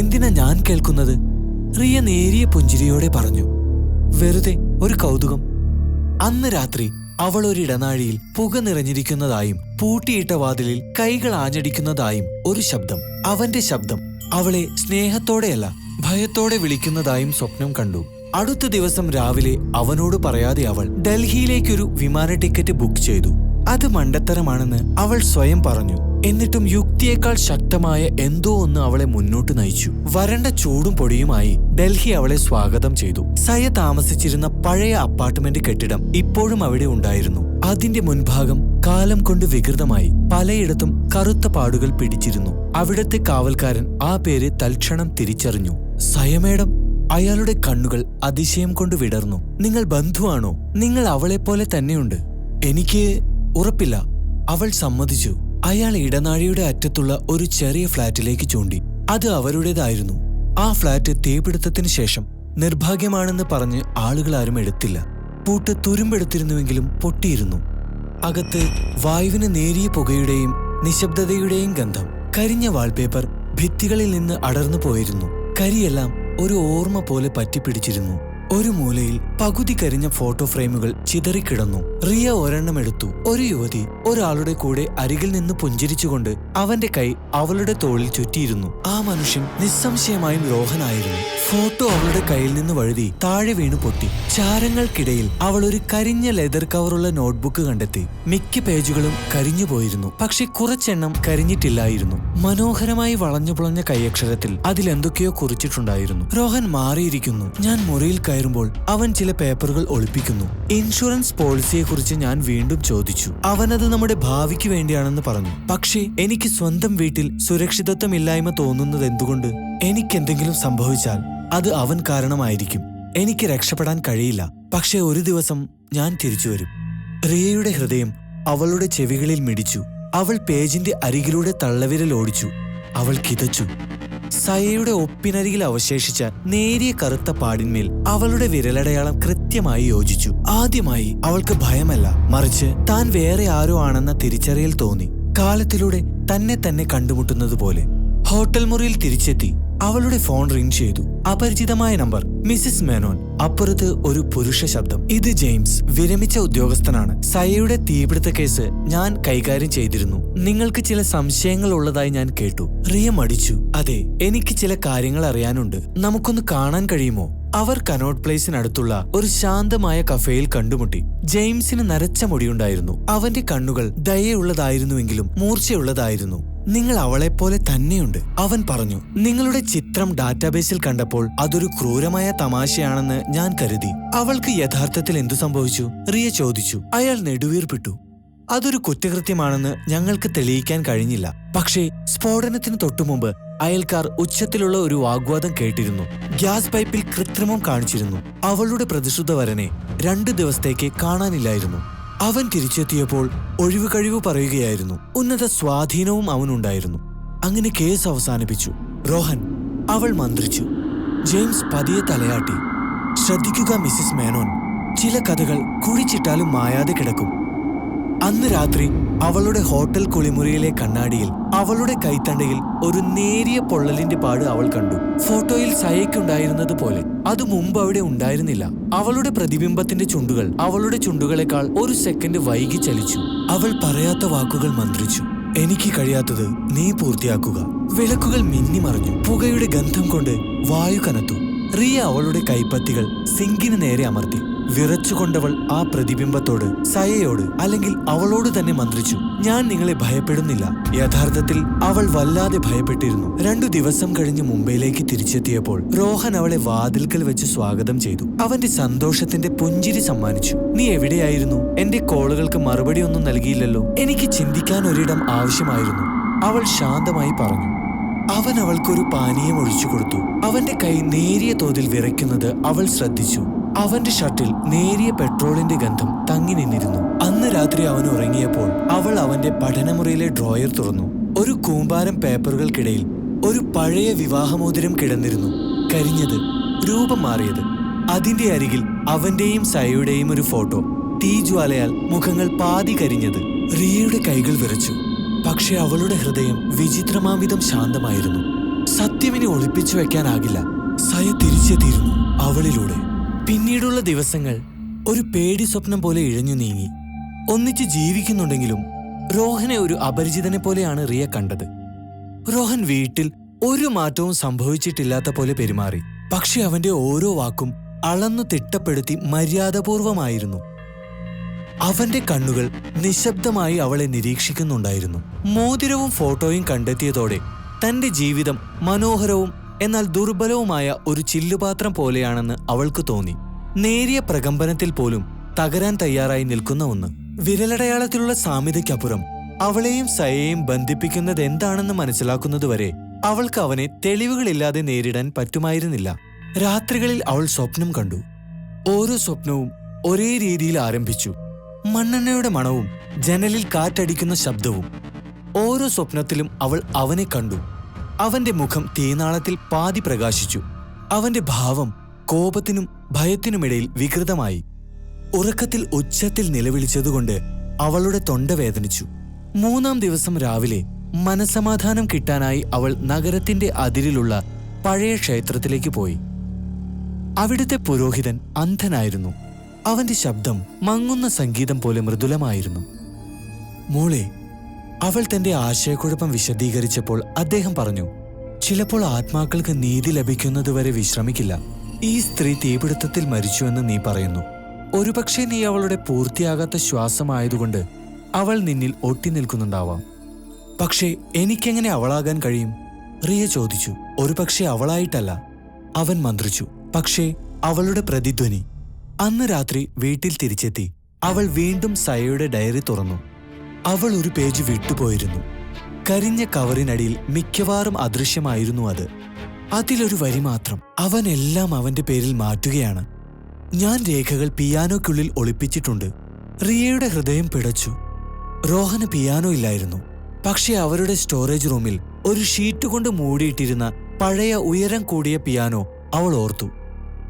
എന്തിനാ ഞാൻ കേൾക്കുന്നത്? റിയ നേരിയ പുഞ്ചിരിയോടെ പറഞ്ഞു. വെറുതെ ഒരു കൗതുകം. അന്ന് രാത്രി അവൾ ഒരിടനാഴിയിൽ പുക നിറഞ്ഞിരിക്കുന്നതായും പൂട്ടിയിട്ട വാതിലിൽ കൈകൾ ആഞ്ഞടിക്കുന്നതായും ഒരു ശബ്ദം, അവന്റെ ശബ്ദം, അവളെ സ്നേഹത്തോടെയല്ല ഭയത്തോടെ വിളിക്കുന്നതായും സ്വപ്നം കണ്ടു. അടുത്ത ദിവസം രാവിലെ അവനോട് പറയാതെ അവൾ ഡൽഹിയിലേക്കൊരു വിമാന ടിക്കറ്റ് ബുക്ക് ചെയ്തു. അത് മണ്ടത്തരമാണെന്ന് അവൾ സ്വയം പറഞ്ഞു. എന്നിട്ടും യുക്തിയേക്കാൾ ശക്തമായ എന്തോ ഒന്ന് അവളെ മുന്നോട്ട് നയിച്ചു. വരണ്ട ചൂടും പൊടിയുമായി ഡൽഹി അവളെ സ്വാഗതം ചെയ്തു. സയ താമസിച്ചിരുന്ന പഴയ അപ്പാർട്ട്മെന്റ് കെട്ടിടം ഇപ്പോഴും അവിടെ ഉണ്ടായിരുന്നു. അതിന്റെ മുൻഭാഗം കാലം കൊണ്ട് വികൃതമായി പലയിടത്തും കറുത്ത പാടുകൾ പിടിച്ചിരുന്നു. അവിടത്തെ കാവൽക്കാരൻ ആ പേര് തൽക്ഷണം തിരിച്ചറിഞ്ഞു. സയ മേഡം. അയാളുടെ കണ്ണുകൾ അതിശയം കൊണ്ട് വിടർന്നു. നിങ്ങൾ ബന്ധുവാണോ? നിങ്ങൾ അവളെപ്പോലെ തന്നെയുണ്ട്. എനിക്ക് ഉറപ്പില്ല. അവൾ സമ്മതിച്ചു. അയാൾ ഇടനാഴിയുടെ അറ്റത്തുള്ള ഒരു ചെറിയ ഫ്ളാറ്റിലേക്ക് ചൂണ്ടി. അത് അവരുടേതായിരുന്നു. ആ ഫ്ളാറ്റ് തീപിടുത്തത്തിന് ശേഷം നിർഭാഗ്യമാണെന്ന് പറഞ്ഞ് ആളുകളാരും എടുത്തില്ല. പൂട്ട് തുരുമ്പെടുത്തിരുന്നുവെങ്കിലും പൊട്ടിയിരുന്നു. അകത്ത് വായുവിന് നേരിയ പുകയുടെയും നിശബ്ദതയുടെയും ഗന്ധം. കരിഞ്ഞ വാൾപേപ്പർ ഭിത്തികളിൽ നിന്ന് അടർന്നു പോയിരുന്നു. കരിയെല്ലാം ഒരു ഓർമ്മ പോലെ പറ്റിപ്പിടിച്ചിരുന്നു. ഒരു മൂലയിൽ പകുതി കരിഞ്ഞ ഫോട്ടോ ഫ്രെയിമുകൾ ചിതറിക്കിടന്നു. റിയ ഒരെണ്ണം എടുത്തു. ഒരു യുവതി ഒരാളുടെ കൂടെ അരികിൽ നിന്ന് പുഞ്ചിരിച്ചുകൊണ്ട് അവന്റെ കൈ അവളുടെ തോളിൽ ചുറ്റിയിരുന്നു. ആ മനുഷ്യൻ നിസ്സംശയമായും രോഹനായിരുന്നു. ഫോട്ടോ അവളുടെ കയ്യിൽ നിന്ന് വഴുതി താഴെ വീണു പൊട്ടി. ചാരങ്ങൾക്കിടയിൽ അവൾ ഒരു കരിഞ്ഞ ലെതർ കവറുള്ള നോട്ട്ബുക്ക് കണ്ടെത്തി. മിക്ക പേജുകളും കരിഞ്ഞു പോയിരുന്നു. പക്ഷെ കുറച്ചെണ്ണം കരിഞ്ഞിട്ടില്ലായിരുന്നു. മനോഹരമായി വളഞ്ഞുപുളഞ്ഞ കൈയക്ഷരത്തിൽ അതിലെന്തൊക്കെയോ കുറിച്ചിട്ടുണ്ടായിരുന്നു. രോഹൻ മാറിയിരിക്കുന്നു. ഞാൻ മുറിയിൽ കയറുമ്പോൾ അവൻ ചില പേപ്പറുകൾ ഒളിപ്പിക്കുന്നു. ഇൻഷുറൻസ് പോളിസിയെക്കുറിച്ച് ഞാൻ വീണ്ടും ചോദിച്ചു. അവനത് നമ്മുടെ ഭാവിക്ക് വേണ്ടിയാണെന്ന് പറഞ്ഞു. പക്ഷേ എനിക്ക് സ്വന്തം വീട്ടിൽ സുരക്ഷിതത്വമില്ലായ്മ തോന്നുന്നത് എന്തുകൊണ്ട്? എനിക്കെന്തെങ്കിലും സംഭവിച്ചാൽ അത് അവൻ കാരണമായിരിക്കും. എനിക്ക് രക്ഷപ്പെടാൻ കഴിയില്ല. പക്ഷേ ഒരു ദിവസം ഞാൻ തിരിച്ചു വരും. റിയയുടെ ഹൃദയം അവളുടെ ചെവികളിൽ മിടിച്ചു. അവൾ പേജിന്റെ അരികിലൂടെ തള്ളവിരൽ ഓടിച്ചു. അവൾ കിതച്ചു. സയയുടെ ഒപ്പിനരികിൽ അവശേഷിച്ച നേരിയ കറുത്ത പാടിന്മേൽ അവളുടെ വിരലടയാളം കൃത്യമായി യോജിച്ചു. ആദ്യമായി അവൾക്ക് ഭയമല്ല, മറിച്ച് താൻ വേറെ ആരോ ആണെന്ന തിരിച്ചറിയൽ തോന്നി. കാലത്തിലൂടെ തന്നെ കണ്ടുമുട്ടുന്നത് പോലെ. ഹോട്ടൽ മുറിയിൽ തിരിച്ചെത്തി. അവളുടെ ഫോൺ റിംഗ് ചെയ്തു. അപരിചിതമായ നമ്പർ. മിസ്സിസ് മേനോൻ. അപ്പുറത്ത് ഒരു പുരുഷ ശബ്ദം. ഇത് ജെയിംസ്, വിരമിച്ച ഉദ്യോഗസ്ഥനാണ്. സയയുടെ തീപിടുത്ത കേസ് ഞാൻ കൈകാര്യം ചെയ്തിരുന്നു. നിങ്ങൾക്ക് ചില സംശയങ്ങൾ ഉള്ളതായി ഞാൻ കേട്ടു. റിയ മടിച്ചു. അതെ, എനിക്ക് ചില കാര്യങ്ങൾ അറിയാനുണ്ട്. നമുക്കൊന്ന് കാണാൻ കഴിയുമോ? അവർ കനോട്ട് പ്ലേസിനടുത്തുള്ള ഒരു ശാന്തമായ കഫേയിൽ കണ്ടുമുട്ടി. ജെയിംസിന് നരച്ച മുടിയുണ്ടായിരുന്നു. അവന്റെ കണ്ണുകൾ ദയയുള്ളതായിരുന്നുവെങ്കിലും മൂർച്ചയുള്ളതായിരുന്നു. നിങ്ങൾ അവളെപ്പോലെ തന്നെയുണ്ട്, അവൻ പറഞ്ഞു. നിങ്ങളുടെ ചിത്രം ഡാറ്റാബേസിൽ കണ്ടപ്പോൾ അതൊരു ക്രൂരമായ തമാശയാണെന്ന് ഞാൻ കരുതി. അവൾക്ക് യഥാർത്ഥത്തിൽ എന്തു സംഭവിച്ചു? റിയ ചോദിച്ചു. അയാൾ നെടുവീർപ്പിട്ടു. അതൊരു കുറ്റകൃത്യമാണെന്ന് ഞങ്ങൾക്ക് തെളിയിക്കാൻ കഴിഞ്ഞില്ല. പക്ഷേ സ്ഫോടനത്തിന് തൊട്ടുമുമ്പ് അയൽക്കാർ ഉച്ചത്തിലുള്ള ഒരു വാഗ്വാദം കേട്ടിരുന്നു. ഗ്യാസ് പൈപ്പിൽ കൃത്രിമം കാണിച്ചിരുന്നു. അവളുടെ പ്രതിശുദ്ധവരനെ 2 ദിവസത്തേക്ക് കാണാനില്ലായിരുന്നു. അവൻ തിരിച്ചെത്തിയപ്പോൾ ഒഴിവ് കഴിവ് പറയുകയായിരുന്നു. ഉന്നത സ്വാധീനവും അവനുണ്ടായിരുന്നു. അങ്ങനെ കേസ് അവസാനിപ്പിച്ചു. രോഹൻ, അവൾ മന്ത്രിച്ചു. ജെയിംസ് പതിയെ തലയാട്ടി. ശ്രദ്ധിക്കുക മിസ്സിസ് മേനോൻ, ചില കഥകൾ കുഴിച്ചിട്ടാലും മായാതെ കിടക്കും. അന്ന് രാത്രി അവളുടെ ഹോട്ടൽ കുളിമുറിയിലെ കണ്ണാടിയിൽ അവളുടെ കൈത്തണ്ടയിൽ ഒരു നേരിയ പൊള്ളലിന്റെ പാട് അവൾ കണ്ടു. ഫോട്ടോയിൽ സയയ്ക്കുണ്ടായിരുന്നത് പോലെ. അത് മുമ്പ് അവിടെ ഉണ്ടായിരുന്നില്ല. അവളുടെ പ്രതിബിംബത്തിന്റെ ചുണ്ടുകൾ അവളുടെ ചുണ്ടുകളെക്കാൾ 1 സെക്കൻഡ് വൈകി ചലിച്ചു. അവൾ പറയാത്ത വാക്കുകൾ മന്ത്രിച്ചു. എനിക്ക് കഴിയാത്തത് നീ പൂർത്തിയാക്കുക. വിളക്കുകൾ മിന്നിമറഞ്ഞു. പുകയുടെ ഗന്ധം കൊണ്ട് വായു കനത്തു. റിയ അവളുടെ കൈപ്പത്തികൾ സിങ്കിന് നേരെ അമർത്തി. വിറച്ചുകൊണ്ടവൾ ആ പ്രതിബിംബത്തോട്, സയയോട്, അല്ലെങ്കിൽ അവളോട് തന്നെ മന്ത്രിച്ചു, ഞാൻ നിങ്ങളെ ഭയപ്പെടുന്നില്ല. യഥാർത്ഥത്തിൽ അവൾ വല്ലാതെ ഭയപ്പെട്ടിരുന്നു. 2 ദിവസം കഴിഞ്ഞ് മുംബൈയിലേക്ക് തിരിച്ചെത്തിയപ്പോൾ റോഹൻ അവളെ വാതിൽക്കൽ വെച്ച് സ്വാഗതം ചെയ്തു. അവന്റെ സന്തോഷത്തിന്റെ പുഞ്ചിരി സമ്മാനിച്ചു. നീ എവിടെയായിരുന്നു? എന്റെ കോളുകൾക്ക് മറുപടി ഒന്നും നൽകിയില്ലല്ലോ. എനിക്ക് ചിന്തിക്കാൻ ഒരിടം ആവശ്യമായിരുന്നു, അവൾ ശാന്തമായി പറഞ്ഞു. അവൻ അവൾക്കൊരു പാനീയം ഒഴിച്ചു കൊടുത്തു. അവന്റെ കൈ നേരിയ തോതിൽ വിറയ്ക്കുന്നത് അവൾ ശ്രദ്ധിച്ചു. അവന്റെ ഷർട്ടിൽ നേരിയ പെട്രോളിന്റെ ഗന്ധം തങ്ങി നിന്നിരുന്നു. അന്ന് രാത്രി അവൻ ഉറങ്ങിയപ്പോൾ അവൾ അവന്റെ പഠനമുറിയിലെ ഡ്രോയർ തുറന്നു. ഒരു കൂമ്പാരം പേപ്പറുകൾക്കിടയിൽ ഒരു പഴയ വിവാഹമോതിരം കിടന്നിരുന്നു. കരിഞ്ഞത്, രൂപം മാറിയത്. അതിന്റെ അരികിൽ അവന്റെയും സയയുടെയും ഒരു ഫോട്ടോ. തീജ്വാലയാൽ മുഖങ്ങൾ പാതി കരിഞ്ഞത്. റിയയുടെ കൈകൾ വിറച്ചു. പക്ഷെ അവളുടെ ഹൃദയം വിചിത്രമാംവിധം ശാന്തമായിരുന്നു. സത്യമിനെ ഒളിപ്പിച്ചു വെക്കാനാകില്ല. സയ തിരിച്ചെത്തിയിരുന്നു അവളിലൂടെ. പിന്നീടുള്ള ദിവസങ്ങൾ ഒരു പേടി സ്വപ്നം പോലെ ഇഴഞ്ഞു നീങ്ങി. ഒന്നിച്ച് ജീവിക്കുന്നുണ്ടെങ്കിലും റോഹനെ ഒരു അപരിചിതനെ പോലെയാണ് റിയ കണ്ടത്. റോഹൻ വീട്ടിൽ ഒരു മാറ്റവും സംഭവിച്ചിട്ടില്ലാത്ത പോലെ പെരുമാറി. പക്ഷെ അവന്റെ ഓരോ വാക്കും അളന്നു തിട്ടപ്പെടുത്തി മര്യാദപൂർവമായിരുന്നു. അവന്റെ കണ്ണുകൾ നിശബ്ദമായി അവളെ നിരീക്ഷിക്കുന്നുണ്ടായിരുന്നു. മോതിരവും ഫോട്ടോയും കണ്ടെത്തിയതോടെ തന്റെ ജീവിതം മനോഹരവും എന്നാൽ ദുർബലവുമായ ഒരു ചില്ലുപാത്രം പോലെയാണെന്ന് അവൾക്ക് തോന്നി. നേരിയ പ്രകമ്പനത്തിൽ പോലും തകരാൻ തയ്യാറായി നിൽക്കുന്ന ഒന്ന്. വിരലടയാളത്തിലുള്ള സാമ്യതയ്ക്കപ്പുറം അവളെയും സയയെയും ബന്ധിപ്പിക്കുന്നത് എന്താണെന്ന് മനസ്സിലാക്കുന്നതുവരെ അവൾക്ക് അവനെ തെളിവുകളില്ലാതെ നേരിടാൻ പറ്റുമായിരുന്നില്ല. രാത്രികളിൽ അവൾ സ്വപ്നം കണ്ടു. ഓരോ സ്വപ്നവും ഒരേ രീതിയിൽ ആരംഭിച്ചു. മണ്ണെണ്ണയുടെ മണവും ജനലിൽ കാറ്റടിക്കുന്ന ശബ്ദവും. ഓരോ സ്വപ്നത്തിലും അവൾ അവനെ കണ്ടു. അവന്റെ മുഖം തീനാളത്തിൽ പാതി പ്രകാശിച്ചു. അവന്റെ ഭാവം കോപത്തിനും ഭയത്തിനുമിടയിൽ വികൃതമായി. ഉറക്കത്തിൽ ഉച്ചത്തിൽ നിലവിളിച്ചതുകൊണ്ട് അവളുടെ തൊണ്ട വേദനിച്ചു. 3-ാം ദിവസം രാവിലെ മനസമാധാനം കിട്ടാനായി അവൾ നഗരത്തിന്റെ അതിരിലുള്ള പഴയ ക്ഷേത്രത്തിലേക്ക് പോയി. അവിടുത്തെ പുരോഹിതൻ അന്ധനായിരുന്നു. അവന്റെ ശബ്ദം മങ്ങുന്ന സംഗീതം പോലെ മൃദുലമായിരുന്നു. മോളെ, അവൾ തന്റെ ആശയക്കുഴപ്പം വിശദീകരിച്ചപ്പോൾ അദ്ദേഹം പറഞ്ഞു, ചിലപ്പോൾ ആത്മാക്കൾക്ക് നീതി ലഭിക്കുന്നതുവരെ വിശ്രമിക്കില്ല. ഈ സ്ത്രീ തീപിടുത്തത്തിൽ മരിച്ചുവെന്ന് നീ പറയുന്നു. ഒരുപക്ഷെ നീ അവളുടെ പൂർത്തിയാകാത്ത ശ്വാസമായതുകൊണ്ട് അവൾ നിന്നിൽ ഒട്ടി നിൽക്കുന്നുണ്ടാവാം. പക്ഷേ എനിക്കെങ്ങനെ അവളാകാൻ കഴിയും? റിയ ചോദിച്ചു. ഒരുപക്ഷെ അവളായിട്ടല്ല, അവൻ മന്ത്രിച്ചു. പക്ഷേ അവളുടെ പ്രതിധ്വനി. അന്ന് രാത്രി വീട്ടിൽ തിരിച്ചെത്തി അവൾ വീണ്ടും സയയുടെ ഡയറി തുറന്നു. അവൾ ഒരു പേജ് വിട്ടുപോയിരുന്നു. കരിഞ്ഞ കവറിനടിയിൽ മിക്കവാറും അദൃശ്യമായിരുന്നു അത്. അതിലൊരു വരി മാത്രം. അവൻ എല്ലാം അവന്റെ പേരിൽ മാറ്റുകയാണ്. ഞാൻ രേഖകൾ പിയാനോയ്ക്കുള്ളിൽ ഒളിപ്പിച്ചിട്ടുണ്ട്. റിയയുടെ ഹൃദയം പിടച്ചു. റോഹന് പിയാനോ ഇല്ലായിരുന്നു. പക്ഷെ അവരുടെ സ്റ്റോറേജ് റൂമിൽ ഒരു ഷീറ്റ് കൊണ്ട് മൂടിയിട്ടിരുന്ന പഴയ ഉയരം കൂടിയ പിയാനോ അവൾ ഓർത്തു.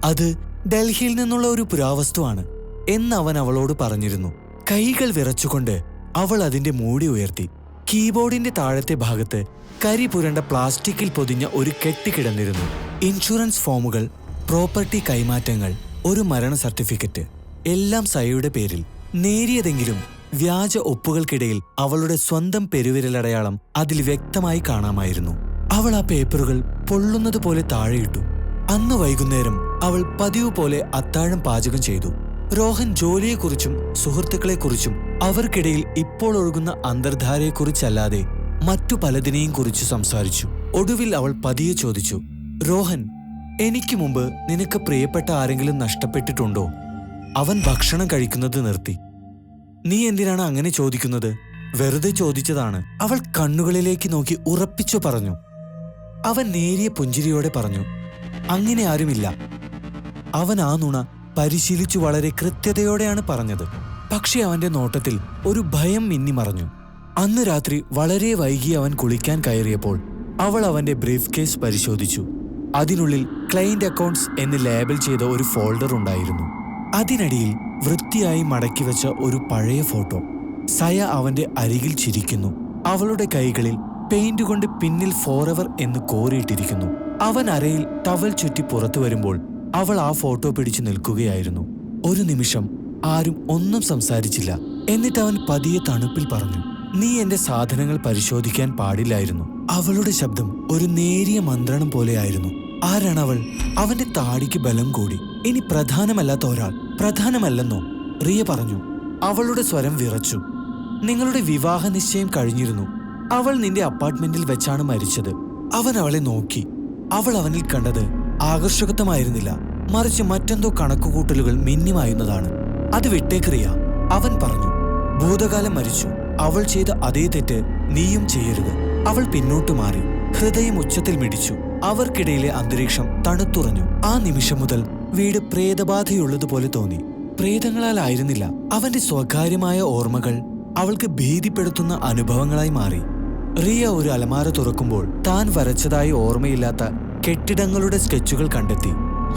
അത് ഡൽഹിയിൽ നിന്നുള്ള ഒരു പുരാവസ്തുവാണ് എന്ന് അവൻ അവളോട് പറഞ്ഞിരുന്നു. കൈകൾ വിറച്ചുകൊണ്ട് അവൾ അതിന്റെ മൂടി ഉയർത്തി. കീബോർഡിന്റെ താഴത്തെ ഭാഗത്ത് കരി പുരണ്ട പ്ലാസ്റ്റിക്കിൽ പൊതിഞ്ഞ ഒരു കെട്ട് കിടന്നിരുന്നു. ഇൻഷുറൻസ് ഫോമുകൾ, പ്രോപ്പർട്ടി കൈമാറ്റങ്ങൾ, ഒരു മരണ സർട്ടിഫിക്കറ്റ്, എല്ലാം സയയുടെ പേരിൽ. നേരിയതെങ്കിലും വ്യാജ ഒപ്പുകൾക്കിടയിൽ അവളുടെ സ്വന്തം പെരുവിരലടയാളം അതിൽ വ്യക്തമായി കാണാമായിരുന്നു. അവൾ ആ പേപ്പറുകൾ പൊള്ളുന്നത് പോലെ താഴെയിട്ടു. അന്ന് വൈകുന്നേരം അവൾ പതിവ് പോലെ അത്താഴം പാചകം ചെയ്തു. റോഹൻ ജോലിയെക്കുറിച്ചും സുഹൃത്തുക്കളെക്കുറിച്ചും അവർക്കിടയിൽ ഇപ്പോൾ ഒഴുകുന്ന അന്തർധാരയെക്കുറിച്ചല്ലാതെ മറ്റു പലതിനെയും കുറിച്ച് സംസാരിച്ചു. ഒടുവിൽ അവൾ പതിയെ ചോദിച്ചു, റോഹൻ, എനിക്ക് മുമ്പ് നിനക്ക് പ്രിയപ്പെട്ട ആരെങ്കിലും നഷ്ടപ്പെട്ടിട്ടുണ്ടോ? അവൻ ഭക്ഷണം കഴിക്കുന്നത് നിർത്തി. നീ എന്തിനാണ് അങ്ങനെ ചോദിക്കുന്നത്? വെറുതെ ചോദിച്ചതാണ്. അവൾ കണ്ണുകളിലേക്ക് നോക്കി ഉറപ്പിച്ചു പറഞ്ഞു. അവൻ നേരിയ പുഞ്ചിരിയോടെ പറഞ്ഞു, അങ്ങനെ ആരുമില്ല. അവൻ ആ നുണ പരിശീലിച്ചു വളരെ കൃത്യതയോടെയാണ് പറഞ്ഞത്. പക്ഷെ അവന്റെ നോട്ടത്തിൽ ഒരു ഭയം മിന്നിമറഞ്ഞു. അന്ന് രാത്രി വളരെ വൈകി അവൻ കുളിക്കാൻ കയറിയപ്പോൾ അവൾ അവന്റെ ബ്രീഫ് കേസ് പരിശോധിച്ചു. അതിനുള്ളിൽ ക്ലയന്റ് അക്കൗണ്ട്സ് എന്ന് ലേബൽ ചെയ്ത ഒരു ഫോൾഡർ ഉണ്ടായിരുന്നു. അതിനടിയിൽ വൃത്തിയായി മടക്കി വെച്ച ഒരു പഴയ ഫോട്ടോ. സയ അവന്റെ അരികിൽ ചിരിക്കുന്നു. അവളുടെ കൈകളിൽ പെയിന്റ് കൊണ്ട് പിന്നിൽ ഫോറെവർ എന്ന് കോറിയിട്ടിരിക്കുന്നു. അവൻ അരയിൽ ടവൽ ചുറ്റി പുറത്തു വരുമ്പോൾ അവൾ ആ ഫോട്ടോ പിടിച്ചു നിൽക്കുകയായിരുന്നു. ഒരു നിമിഷം ആരും ഒന്നും സംസാരിച്ചില്ല. എന്നിട്ട് അവൻ പതിയെ തണുപ്പിൽ പറഞ്ഞു, നീ എന്റെ സാധനങ്ങൾ പരിശോധിക്കാൻ പാടില്ലായിരുന്നു. അവളുടെ ശബ്ദം ഒരു നേരിയ മന്ത്രണം പോലെയായിരുന്നു. ആരാണവൾ? അവന്റെ താടിക്ക് ബലം കൂടി. ഇനി പ്രധാനമല്ലാത്ത ഒരാൾ, പ്രധാനമല്ലെന്നോ? റിയ പറഞ്ഞു. അവളുടെ സ്വരം വിറച്ചു. നിങ്ങളുടെ വിവാഹ നിശ്ചയം കഴിഞ്ഞിരുന്നു. അവൾ നിന്റെ അപ്പാർട്ട്മെന്റിൽ വെച്ചാണ് മരിച്ചത്. അവൻ അവളെ നോക്കി. അവൾ അവനിൽ കണ്ടത് ആകർഷകത്വമായിരുന്നില്ല, മറിച്ച് മറ്റെന്തോ കണക്കുകൂട്ടലുകൾ മിന്നിമായുന്നതാണ്. അത് വിട്ടേക്ക് റിയ, അവൻ പറഞ്ഞു. ഭൂതകാലം മരിച്ചു. അവൾ ചെയ്ത അതേ തെറ്റ് നീയും ചെയ്യരുത്. അവൾ പിന്നോട്ടു മാറി. ഹൃദയം ഉച്ചത്തിൽ മിടിച്ചു. അവർക്കിടയിലെ അന്തരീക്ഷം തണുത്തുറഞ്ഞു. ആ നിമിഷം മുതൽ വീട് പ്രേതബാധയുള്ളതുപോലെ തോന്നി. പ്രേതങ്ങളാലായിരുന്നില്ല, അവന്റെ സ്വകാര്യമായ ഓർമ്മകൾ അവൾക്ക് ഭീതിപ്പെടുത്തുന്ന അനുഭവങ്ങളായി മാറി. റിയ ഒരു അലമാര തുറക്കുമ്പോൾ താൻ വരച്ചതായി ഓർമ്മയില്ലാത്ത കെട്ടിടങ്ങളുടെ സ്കെച്ചുകൾ കണ്ടെത്തി.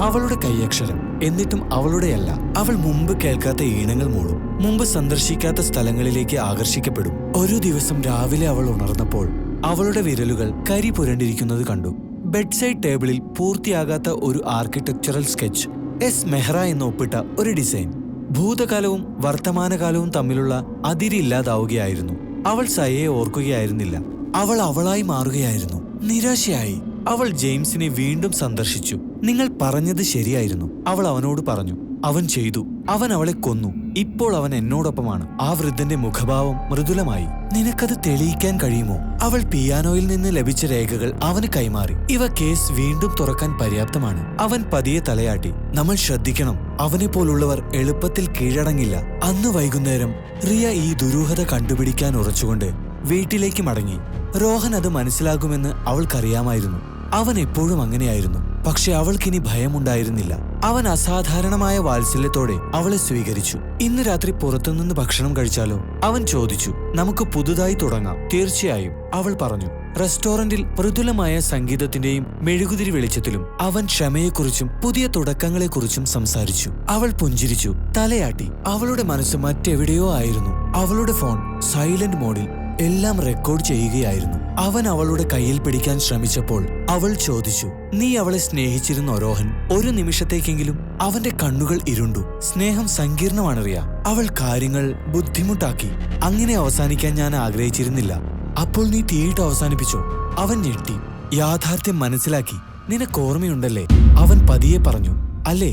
അവളുടെ കൈയക്ഷരം. എന്നിട്ടും അവളുടെയല്ല. അവൾ മുമ്പ് കേൾക്കാത്ത ഈണങ്ങൾ മൂളും, മുമ്പ് സന്ദർശിക്കാത്ത സ്ഥലങ്ങളിലേക്ക് ആകർഷിക്കപ്പെടും. ഒരു ദിവസം രാവിലെ അവൾ ഉണർന്നപ്പോൾ അവളുടെ വിരലുകൾ കരി പുരണ്ടിരിക്കുന്നത് കണ്ടു. ബെഡ് സൈഡ് ടേബിളിൽ പൂർത്തിയാകാത്ത ഒരു ആർക്കിടെക്ചറൽ സ്കെച്ച്. എസ് മെഹ്റ എന്ന് ഒപ്പിട്ട ഒരു ഡിസൈൻ. ഭൂതകാലവും വർത്തമാനകാലവും തമ്മിലുള്ള അതിരില്ലാതാവുകയായിരുന്നു. അവൾ സയയെ ഓർക്കുകയായിരുന്നില്ല. അവൾ അവളായി മാറുകയായിരുന്നു. നിരാശയായി അവൾ ജെയിംസിനെ വീണ്ടും സന്ദർശിച്ചു. നിങ്ങൾ പറഞ്ഞത് ശരിയായിരുന്നു, അവൾ അവനോട് പറഞ്ഞു. അവൻ ചെയ്തു. അവൻ അവളെ കൊന്നു. ഇപ്പോൾ അവൻ എന്നോടൊപ്പമാണ്. ആ വൃദ്ധന്റെ മുഖഭാവം മൃദുലമായി. നിനക്കത് തെളിയിക്കാൻ കഴിയുമോ? അവൾ പിയാനോയിൽ നിന്ന് ലഭിച്ച രേഖകൾ അവന് കൈമാറി. ഇവ കേസ് വീണ്ടും തുറക്കാൻ പര്യാപ്തമാണ്. അവൻ പതിയെ തലയാട്ടി. നമ്മൾ ശ്രദ്ധിക്കണം. അവനെ പോലുള്ളവർ എളുപ്പത്തിൽ കീഴടങ്ങില്ല. അന്ന് വൈകുന്നേരം റിയ ഈ ദുരൂഹത കണ്ടുപിടിക്കാൻ ഉറച്ചുകൊണ്ട് വീട്ടിലേക്ക് മടങ്ങി. രോഹൻ അത് മനസ്സിലാകുമെന്ന് അവൾക്കറിയാമായിരുന്നു. അവൻ എപ്പോഴും അങ്ങനെയായിരുന്നു. പക്ഷെ അവൾക്കിനി ഭയമുണ്ടായിരുന്നില്ല. അവൻ അസാധാരണമായ വാത്സല്യത്തോടെ അവളെ സ്വീകരിച്ചു. ഇന്ന് രാത്രി പുറത്തുനിന്ന് ഭക്ഷണം കഴിച്ചാലോ? അവൻ ചോദിച്ചു. നമുക്ക് പുതുതായി തുടങ്ങാം. തീർച്ചയായും, അവൾ പറഞ്ഞു. റെസ്റ്റോറന്റിൽ മൃദുലമായ സംഗീതത്തിന്റെയും മെഴുകുതിരി വെളിച്ചത്തിലും അവൻ ക്ഷമയെക്കുറിച്ചും പുതിയ തുടക്കങ്ങളെക്കുറിച്ചും സംസാരിച്ചു. അവൾ പുഞ്ചിരിച്ചു, തലയാട്ടി. അവളുടെ മനസ്സ് മറ്റെവിടെയോ ആയിരുന്നു. അവളുടെ ഫോൺ സൈലന്റ് മോഡിൽ എല്ലാം റെക്കോർഡ് ചെയ്യുകയായിരുന്നു. അവൻ അവളുടെ കയ്യിൽ പിടിക്കാൻ ശ്രമിച്ചപ്പോൾ അവൾ ചോദിച്ചു, നീ അവളെ സ്നേഹിച്ചിരുന്നോ രോഹൻ? ഒരു നിമിഷത്തേക്കെങ്കിലും അവന്റെ കണ്ണുകൾ ഇരുണ്ടു. സ്നേഹം സങ്കീർണമാണറിയ. അവൾ കാര്യങ്ങൾ ബുദ്ധിമുട്ടാക്കി. അങ്ങനെ അവസാനിക്കാൻ ഞാൻ ആഗ്രഹിച്ചിരുന്നില്ല. അപ്പോൾ നീ തീയിട്ട് അവസാനിപ്പിച്ചോ? അവൻ ഞെട്ടി. യാഥാർത്ഥ്യം മനസ്സിലാക്കി. നിനക്ക് ഓർമ്മയുണ്ടല്ലേ? അവൻ പതിയെ പറഞ്ഞു. അല്ലേ?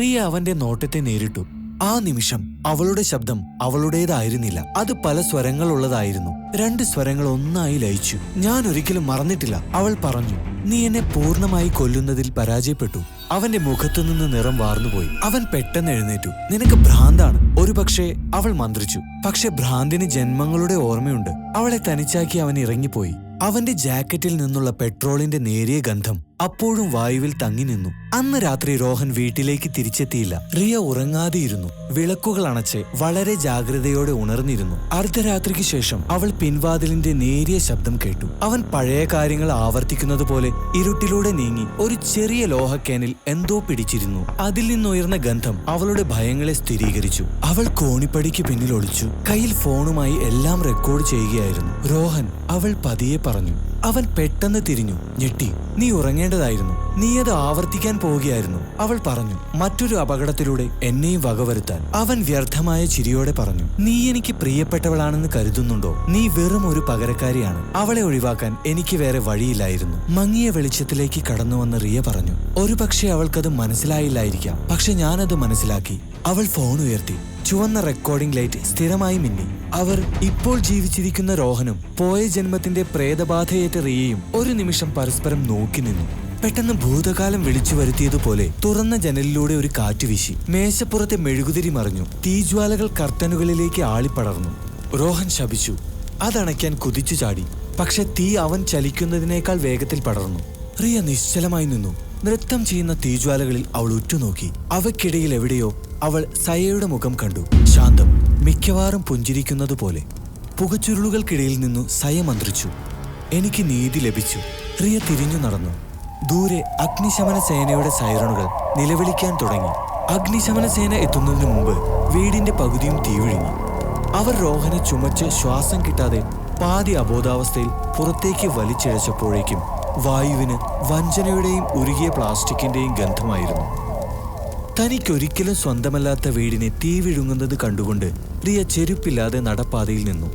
റിയ അവന്റെ നോട്ടത്തെ നേരിട്ടു. ആ നിമിഷം അവളുടെ ശബ്ദം അവളുടേതായിരുന്നില്ല. അത് പല സ്വരങ്ങളുള്ളതായിരുന്നു. 2 സ്വരങ്ങൾ ഒന്നായി ലയിച്ചു. ഞാൻ ഒരിക്കലും മറന്നിട്ടില്ല, അവൾ പറഞ്ഞു. നീ എന്നെ പൂർണ്ണമായി കൊല്ലുന്നതിൽ പരാജയപ്പെട്ടു. അവന്റെ മുഖത്തുനിന്ന് നിറം വാർന്നുപോയി. അവൻ പെട്ടെന്ന് എഴുന്നേറ്റു. നിനക്ക് ഭ്രാന്താണ്. ഒരുപക്ഷെ, അവൾ മന്ത്രിച്ചു. പക്ഷെ ഭ്രാന്തിന് ജന്മങ്ങളുടെ ഓർമ്മയുണ്ട്. അവളെ തനിച്ചാക്കി അവൻ ഇറങ്ങിപ്പോയി. അവന്റെ ജാക്കറ്റിൽ നിന്നുള്ള പെട്രോളിന്റെ നേരിയ ഗന്ധം അപ്പോഴും വായുവിൽ തങ്ങി നിന്നു. അന്ന് രാത്രി രോഹൻ വീട്ടിലേക്ക് തിരിച്ചെത്തിയില്ല. റിയ ഉറങ്ങാതെയിരുന്നു. വിളക്കുകൾ അണച്ച് വളരെ ജാഗ്രതയോടെ ഉണർന്നിരുന്നു. അർദ്ധരാത്രിക്ക് ശേഷം അവൾ പിൻവാതിലിന്റെ നേരിയ ശബ്ദം കേട്ടു. അവൻ പഴയ കാര്യങ്ങൾ ആവർത്തിക്കുന്നത് പോലെ ഇരുട്ടിലൂടെ നീങ്ങി. ഒരു ചെറിയ ലോഹക്കേനിൽ എന്തോ പിടിച്ചിരുന്നു. അതിൽ നിന്നുയർന്ന ഗന്ധം അവളുടെ ഭയങ്ങളെ സ്ഥിരീകരിച്ചു. അവൾ കോണിപ്പടിക്ക് പിന്നിൽ ഒളിച്ചു. കയ്യിൽ ഫോണുമായി എല്ലാം റെക്കോർഡ് ചെയ്യുകയായിരുന്നു. രോഹൻ, അവൾ പതിയെ പറഞ്ഞു. അവൻ പെട്ടെന്ന് തിരിഞ്ഞു, ഞെട്ടി. നീ ഉറങ്ങേണ്ടതായിരുന്നു. നീ അത് ആവർത്തിക്കാൻ പോവുകയായിരുന്നു, അവൾ പറഞ്ഞു. മറ്റൊരു അപകടത്തിലൂടെ എന്നെയും വകവരുത്താൻ. അവൻ വ്യർത്ഥമായ ചിരിയോടെ പറഞ്ഞു. നീ എനിക്ക് പ്രിയപ്പെട്ടവളാണെന്ന് കരുതുന്നുണ്ടോ? നീ വെറും ഒരു പകരക്കാരിയാണ്. അവളെ ഒഴിവാക്കാൻ എനിക്ക് വേറെ വഴിയില്ലായിരുന്നു. മങ്ങിയ വെളിച്ചത്തിലേക്ക് കടന്നുവന്ന റിയ പറഞ്ഞു. ഒരുപക്ഷെ അവൾക്കത് മനസ്സിലായില്ലായിരിക്കാം. പക്ഷെ ഞാനത് മനസ്സിലാക്കി. അവൾ ഫോൺ ഉയർത്തി. ചുവന്ന റെക്കോർഡിംഗ് ലൈറ്റ് സ്ഥിരമായി മിന്നി. അവർ ഇപ്പോൾ ജീവിച്ചിരിക്കുന്ന രോഹനും പോയ ജന്മത്തിന്റെ പ്രേതബാധയേറ്റ റിയയും ഒരു നിമിഷം പരസ്പരം നോക്കി നിന്നു. പെട്ടെന്ന് ഭൂതകാലം വിളിച്ചു വരുത്തിയതുപോലെ തുറന്ന ജനലിലൂടെ ഒരു കാറ്റ് വീശി. മേശപ്പുറത്തെ മെഴുകുതിരി മറിഞ്ഞു. തീജ്വാലകൾ കർട്ടനുകളിലേക്ക് ആളിപ്പടർന്നു. രോഹൻ ശപിച്ചു. അതണയ്ക്കാൻ കുതിച്ചു ചാടി. പക്ഷെ തീ അവൻ ചലിക്കുന്നതിനേക്കാൾ വേഗത്തിൽ പടർന്നു. റിയ നിശ്ചലമായി നിന്നു. നൃത്തം ചെയ്യുന്ന തീജ്വാലകളിൽ അവൾ ഉറ്റുനോക്കി. അവയ്ക്കിടയിൽ എവിടെയോ അവൾ സയയുടെ മുഖം കണ്ടു. ശാന്തം, മിക്കവാറും പുഞ്ചിരിക്കുന്നതുപോലെ. പുകച്ചുരുളുകൾക്കിടയിൽ നിന്നു സയ മന്ത്രിച്ചു. എനിക്ക് നീതി ലഭിച്ചു. റിയ തിരിഞ്ഞു നടന്നു. ദൂരെ അഗ്നിശമന സേനയുടെ സൈറണുകൾ നിലവിളിക്കാൻ തുടങ്ങി. അഗ്നിശമന സേന എത്തുന്നതിനു മുമ്പ് വീടിന്റെ പകുതിയും തീവിഴിഞ്ഞു. അവർ രോഹനെ ചുമച്ച് ശ്വാസം കിട്ടാതെ പാതി അബോധാവസ്ഥയിൽ പുറത്തേക്ക് വലിച്ചിഴച്ചപ്പോഴേക്കും വായുവിന് വഞ്ചനയുടെയും ഉരുകിയ പ്ലാസ്റ്റിക്കിന്റെയും ഗന്ധമായിരുന്നു. തനിക്കൊരിക്കലും സ്വന്തമല്ലാത്ത വീടിനെ തീ വിഴുങ്ങുന്നത് കണ്ടുകൊണ്ട് റിയ ചെരുപ്പില്ലാതെ നടപ്പാതയിൽ നിന്നു.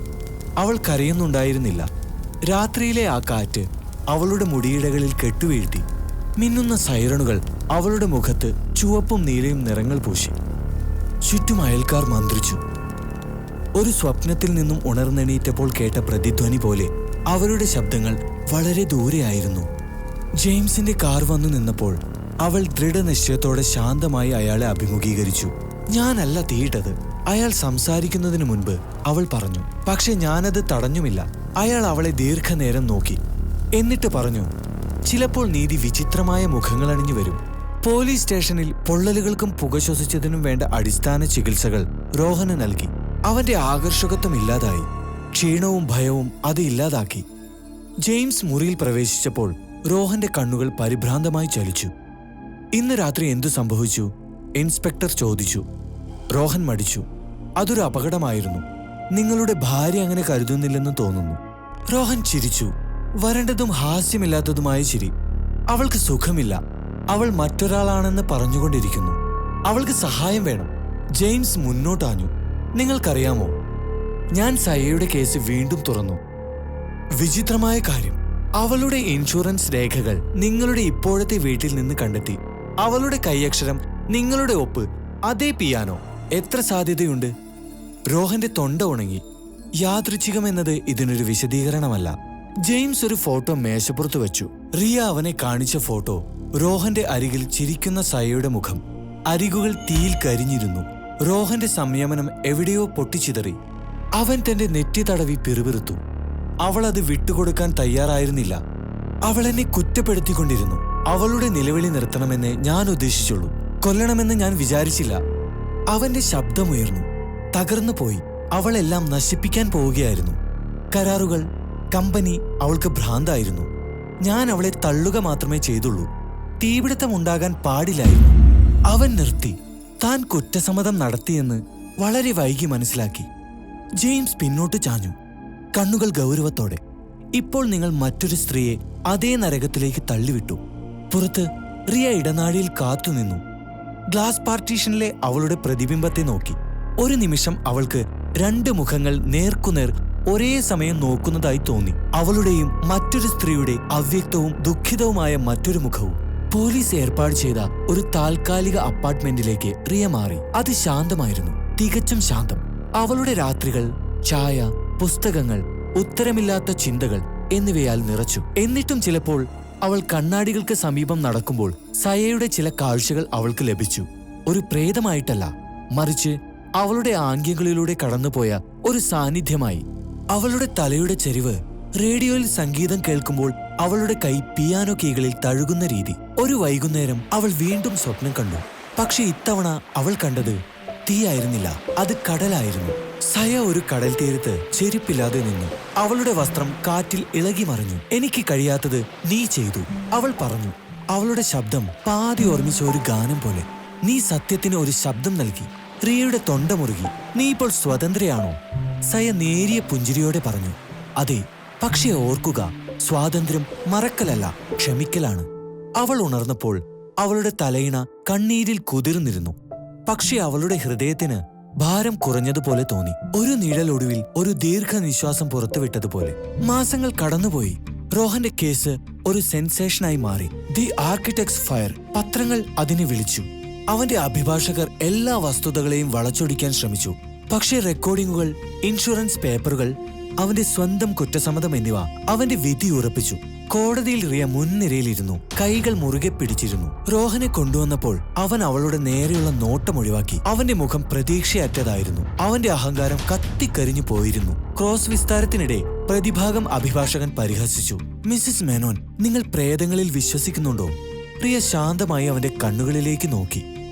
അവൾ കരയുന്നുണ്ടായിരുന്നില്ല. രാത്രിയിലെ ആ കാറ്റ് അവളുടെ മുടിയിഴകളിൽ കെട്ടുവീഴ്ത്തി. മിന്നുന്ന സൈറണുകൾ അവളുടെ മുഖത്ത് ചുവപ്പും നീലയും നിറങ്ങൾ പൂശി. ചുറ്റും അയൽക്കാർ മന്ത്രിച്ചു. ഒരു സ്വപ്നത്തിൽ നിന്നും ഉണർന്നെണീറ്റപ്പോൾ കേട്ട പ്രതിധ്വനി പോലെ അവരുടെ ശബ്ദങ്ങൾ വളരെ ദൂരെയായിരുന്നു. ജെയിംസിന്റെ കാർ വന്നു നിന്നപ്പോൾ അവൾ ദൃഢനിശ്ചയത്തോടെ ശാന്തമായി അയാളെ അഭിമുഖീകരിച്ചു. ഞാനല്ല തീയിട്ടത്, അയാൾ സംസാരിക്കുന്നതിന് മുൻപ് അവൾ പറഞ്ഞു. പക്ഷെ ഞാനത് തടഞ്ഞുമില്ല. അയാൾ അവളെ ദീർഘനേരം നോക്കി. എന്നിട്ട് പറഞ്ഞു, ചിലപ്പോൾ നീതി വിചിത്രമായ മുഖങ്ങളണിഞ്ഞു വരും. പോലീസ് സ്റ്റേഷനിൽ പൊള്ളലുകൾക്കും പുക ശ്വസിച്ചതിനും വേണ്ട അടിസ്ഥാന ചികിത്സകൾ രോഹന് നൽകി. അവന്റെ ആകർഷകത്വം ഇല്ലാതായി. ക്ഷീണവും ഭയവും അത് ഇല്ലാതാക്കി. ജെയിംസ് മുറിയിൽ പ്രവേശിച്ചപ്പോൾ രോഹന്റെ കണ്ണുകൾ പരിഭ്രാന്തമായി ചലിച്ചു. ഇന്ന് രാത്രി എന്തു സംഭവിച്ചു? ഇൻസ്പെക്ടർ ചോദിച്ചു. രോഹൻ മടിച്ചു. അതൊരു അപകടമായിരുന്നു. നിങ്ങളുടെ ഭാര്യ അങ്ങനെ കരുതുന്നില്ലെന്ന് തോന്നുന്നു. രോഹൻ ചിരിച്ചു. വരണ്ടതും ഹാസ്യമില്ലാത്തതുമായ ചിരി. അവൾക്ക് സുഖമില്ല. അവൾ മറ്റൊരാളാണെന്ന് പറഞ്ഞുകൊണ്ടിരിക്കുന്നു. അവൾക്ക് സഹായം വേണം. ജെയിംസ് മുന്നോട്ടാഞ്ഞു. നിങ്ങൾക്കറിയാമോ, ഞാൻ സയയുടെ കേസ് വീണ്ടും തുറന്നു. വിചിത്രമായ കാര്യം, അവളുടെ ഇൻഷുറൻസ് രേഖകൾ നിങ്ങളുടെ ഇപ്പോഴത്തെ വീട്ടിൽ നിന്ന് കണ്ടെത്തി. അവളുടെ കൈയക്ഷരം, നിങ്ങളുടെ ഒപ്പ്, അതേ പിയാനോ. എത്ര സാധ്യതയുണ്ട്? രോഹന്റെ തൊണ്ട ഉണങ്ങി. യാദൃച്ഛികമെന്നത് ഇതിനൊരു വിശദീകരണമല്ല. ജെയിംസ് ഒരു ഫോട്ടോ മേശപ്പുറത്ത് വെച്ചു. റിയ അവനെ കാണിച്ച ഫോട്ടോ. രോഹന്റെ അരികിൽ ചിരിക്കുന്ന സയയുടെ മുഖം. അരികുകൾ തീയിൽ കരിഞ്ഞിരുന്നു. രോഹന്റെ സംയമനം എവിടെയോ പൊട്ടിച്ചിതറി. അവൻ തന്റെ നെറ്റി തടവി പിറുപിറുത്തു. അവൾ അത് വിട്ടുകൊടുക്കാൻ തയ്യാറായിരുന്നില്ല. അവൾ എന്നെ കുറ്റപ്പെടുത്തിക്കൊണ്ടിരുന്നു. അവളുടെ നിലവിളി നിർത്തണമെന്ന് ഞാൻ ഉദ്ദേശിച്ചുള്ളൂ. കൊല്ലണമെന്ന് ഞാൻ വിചാരിച്ചില്ല. അവന്റെ ശബ്ദമുയർന്നു. തകർന്നു പോയി. അവളെല്ലാം നശിപ്പിക്കാൻ പോവുകയായിരുന്നു. കരാറുകൾ, കമ്പനി. അവൾക്ക് ഭ്രാന്തായിരുന്നു. ഞാൻ അവളെ തള്ളുക മാത്രമേ ചെയ്തുള്ളൂ. തീപിടുത്തമുണ്ടാകാൻ പാടില്ലായിരുന്നു. അവൻ നിർത്തി. താൻ കുറ്റസമ്മതം നടത്തിയെന്ന് വളരെ വൈകി മനസ്സിലാക്കി. ജെയിംസ് പിന്നോട്ട് ചാഞ്ഞു, കണ്ണുകൾ ഗൗരവത്തോടെ. ഇപ്പോൾ നിങ്ങൾ മറ്റൊരു സ്ത്രീയെ അതേ നരകത്തിലേക്ക് തള്ളിവിട്ടു. പുറത്ത് റിയ ഇടനാഴിയിൽ കാത്തുനിന്നു. ഗ്ലാസ് പാർട്ടീഷനിലെ അവളുടെ പ്രതിബിംബത്തെ നോക്കി. ഒരു നിമിഷം അവൾക്ക് രണ്ട് മുഖങ്ങൾ നേർക്കുനേർ ഒരേ സമയം നോക്കുന്നതായി തോന്നി. അവളുടെയും മറ്റൊരു സ്ത്രീയുടെ അവ്യക്തവും ദുഃഖിതവുമായ മറ്റൊരു മുഖവും. പോലീസ് ഏർപ്പാട് ചെയ്ത ഒരു താൽക്കാലിക അപ്പാർട്ട്മെന്റിലേക്ക് റിയ മാറി. അത് ശാന്തമായിരുന്നു, തികച്ചും ശാന്തം. അവളുടെ രാത്രികൾ ചായ, പുസ്തകങ്ങൾ, ഉത്തരമില്ലാത്ത ചിന്തകൾ എന്നിവയാൽ നിറച്ചു. എന്നിട്ടും ചിലപ്പോൾ അവൾ കണ്ണാടികൾക്ക് സമീപം നടക്കുമ്പോൾ സയയുടെ ചില കാഴ്ചകൾ അവൾക്ക് ലഭിച്ചു. ഒരു പ്രേതമായിട്ടല്ല, മറിച്ച് അവളുടെ ആംഗ്യങ്ങളിലൂടെ കടന്നുപോയ ഒരു സാന്നിധ്യമായി. അവളുടെ തലയുടെ ചെരിവ്, റേഡിയോയിൽ സംഗീതം കേൾക്കുമ്പോൾ അവളുടെ കൈ പിയാനോ കീകളിൽ തഴുകുന്ന രീതി. ഒരു വൈകുന്നേരം അവൾ വീണ്ടും സ്വപ്നം കണ്ടു. പക്ഷെ ഇത്തവണ അവൾ കണ്ടത് തീയായിരുന്നില്ല, അത് കടലായിരുന്നു. സയ ഒരു കടൽ തീരത്ത് ചെരുപ്പില്ലാതെ നിന്നു. അവളുടെ വസ്ത്രം കാറ്റിൽ ഇളകി മറിഞ്ഞു. എനിക്ക് കഴിയാത്തത് നീ ചെയ്തു, അവൾ പറഞ്ഞു. അവളുടെ ശബ്ദം പാതി ഓർമ്മിച്ച ഒരു ഗാനം പോലെ. നീ സത്യത്തിന് ഒരു ശബ്ദം നൽകി. റിയയുടെ തൊണ്ട മുറുകി. നീ ഇപ്പോൾ സ്വതന്ത്രയാണോ? സയ നേരിയ പുഞ്ചിരിയോടെ പറഞ്ഞു. അതെ, പക്ഷേ ഓർക്കുക, സ്വാതന്ത്ര്യം മറക്കലല്ല, ക്ഷമിക്കലാണ്. അവൾ ഉണർന്നപ്പോൾ അവളുടെ തലയിണ കണ്ണീരിൽ കുതിർന്നിരുന്നു. പക്ഷെ അവളുടെ ഹൃദയത്തിന് ഭാരം കുറഞ്ഞതുപോലെ തോന്നി. ഒരു നിഴലൊടുവിൽ ഒരു ദീർഘനിശ്വാസം പുറത്തുവിട്ടതുപോലെ. മാസങ്ങൾ കടന്നുപോയി. രോഹന്റെ കേസ് ഒരു സെൻസേഷനായി മാറി. The architects fire. പത്രങ്ങൾ അതിനെ വിളിച്ചു. അവന്റെ അഭിഭാഷകർ എല്ലാ വസ്തുതകളെയും വളച്ചൊടിക്കാൻ ശ്രമിച്ചു. പക്ഷേ റെക്കോർഡിംഗുകൾ, ഇൻഷുറൻസ് പേപ്പറുകൾ, അവന്റെ സ്വന്തം കുറ്റസമ്മതം എന്നിവ അവന്റെ വിധി ഉറപ്പിച്ചു. കോടതിയിൽ റിയ മുൻനിരയിലിരുന്നു, കൈകൾ മുറുകെ പിടിച്ചിരുന്നു. രോഹനെ കൊണ്ടുവന്നപ്പോൾ അവൻ അവളുടെ നേരെയുള്ള നോട്ടം ഒഴിവാക്കി. അവന്റെ മുഖം പ്രതീക്ഷയറ്റതായിരുന്നു. അവന്റെ അഹങ്കാരം കത്തിക്കരിഞ്ഞു പോയിരുന്നു. ക്രോസ് വിസ്താരത്തിനിടെ പ്രതിഭാഗം അഭിഭാഷകൻ പരിഹസിച്ചു. മിസ്സിസ് മേനോൻ, നിങ്ങൾ പ്രേതങ്ങളിൽ വിശ്വസിക്കുന്നുണ്ടോ? റിയ ശാന്തമായി അവന്റെ കണ്ണുകളിലേക്ക് നോക്കി.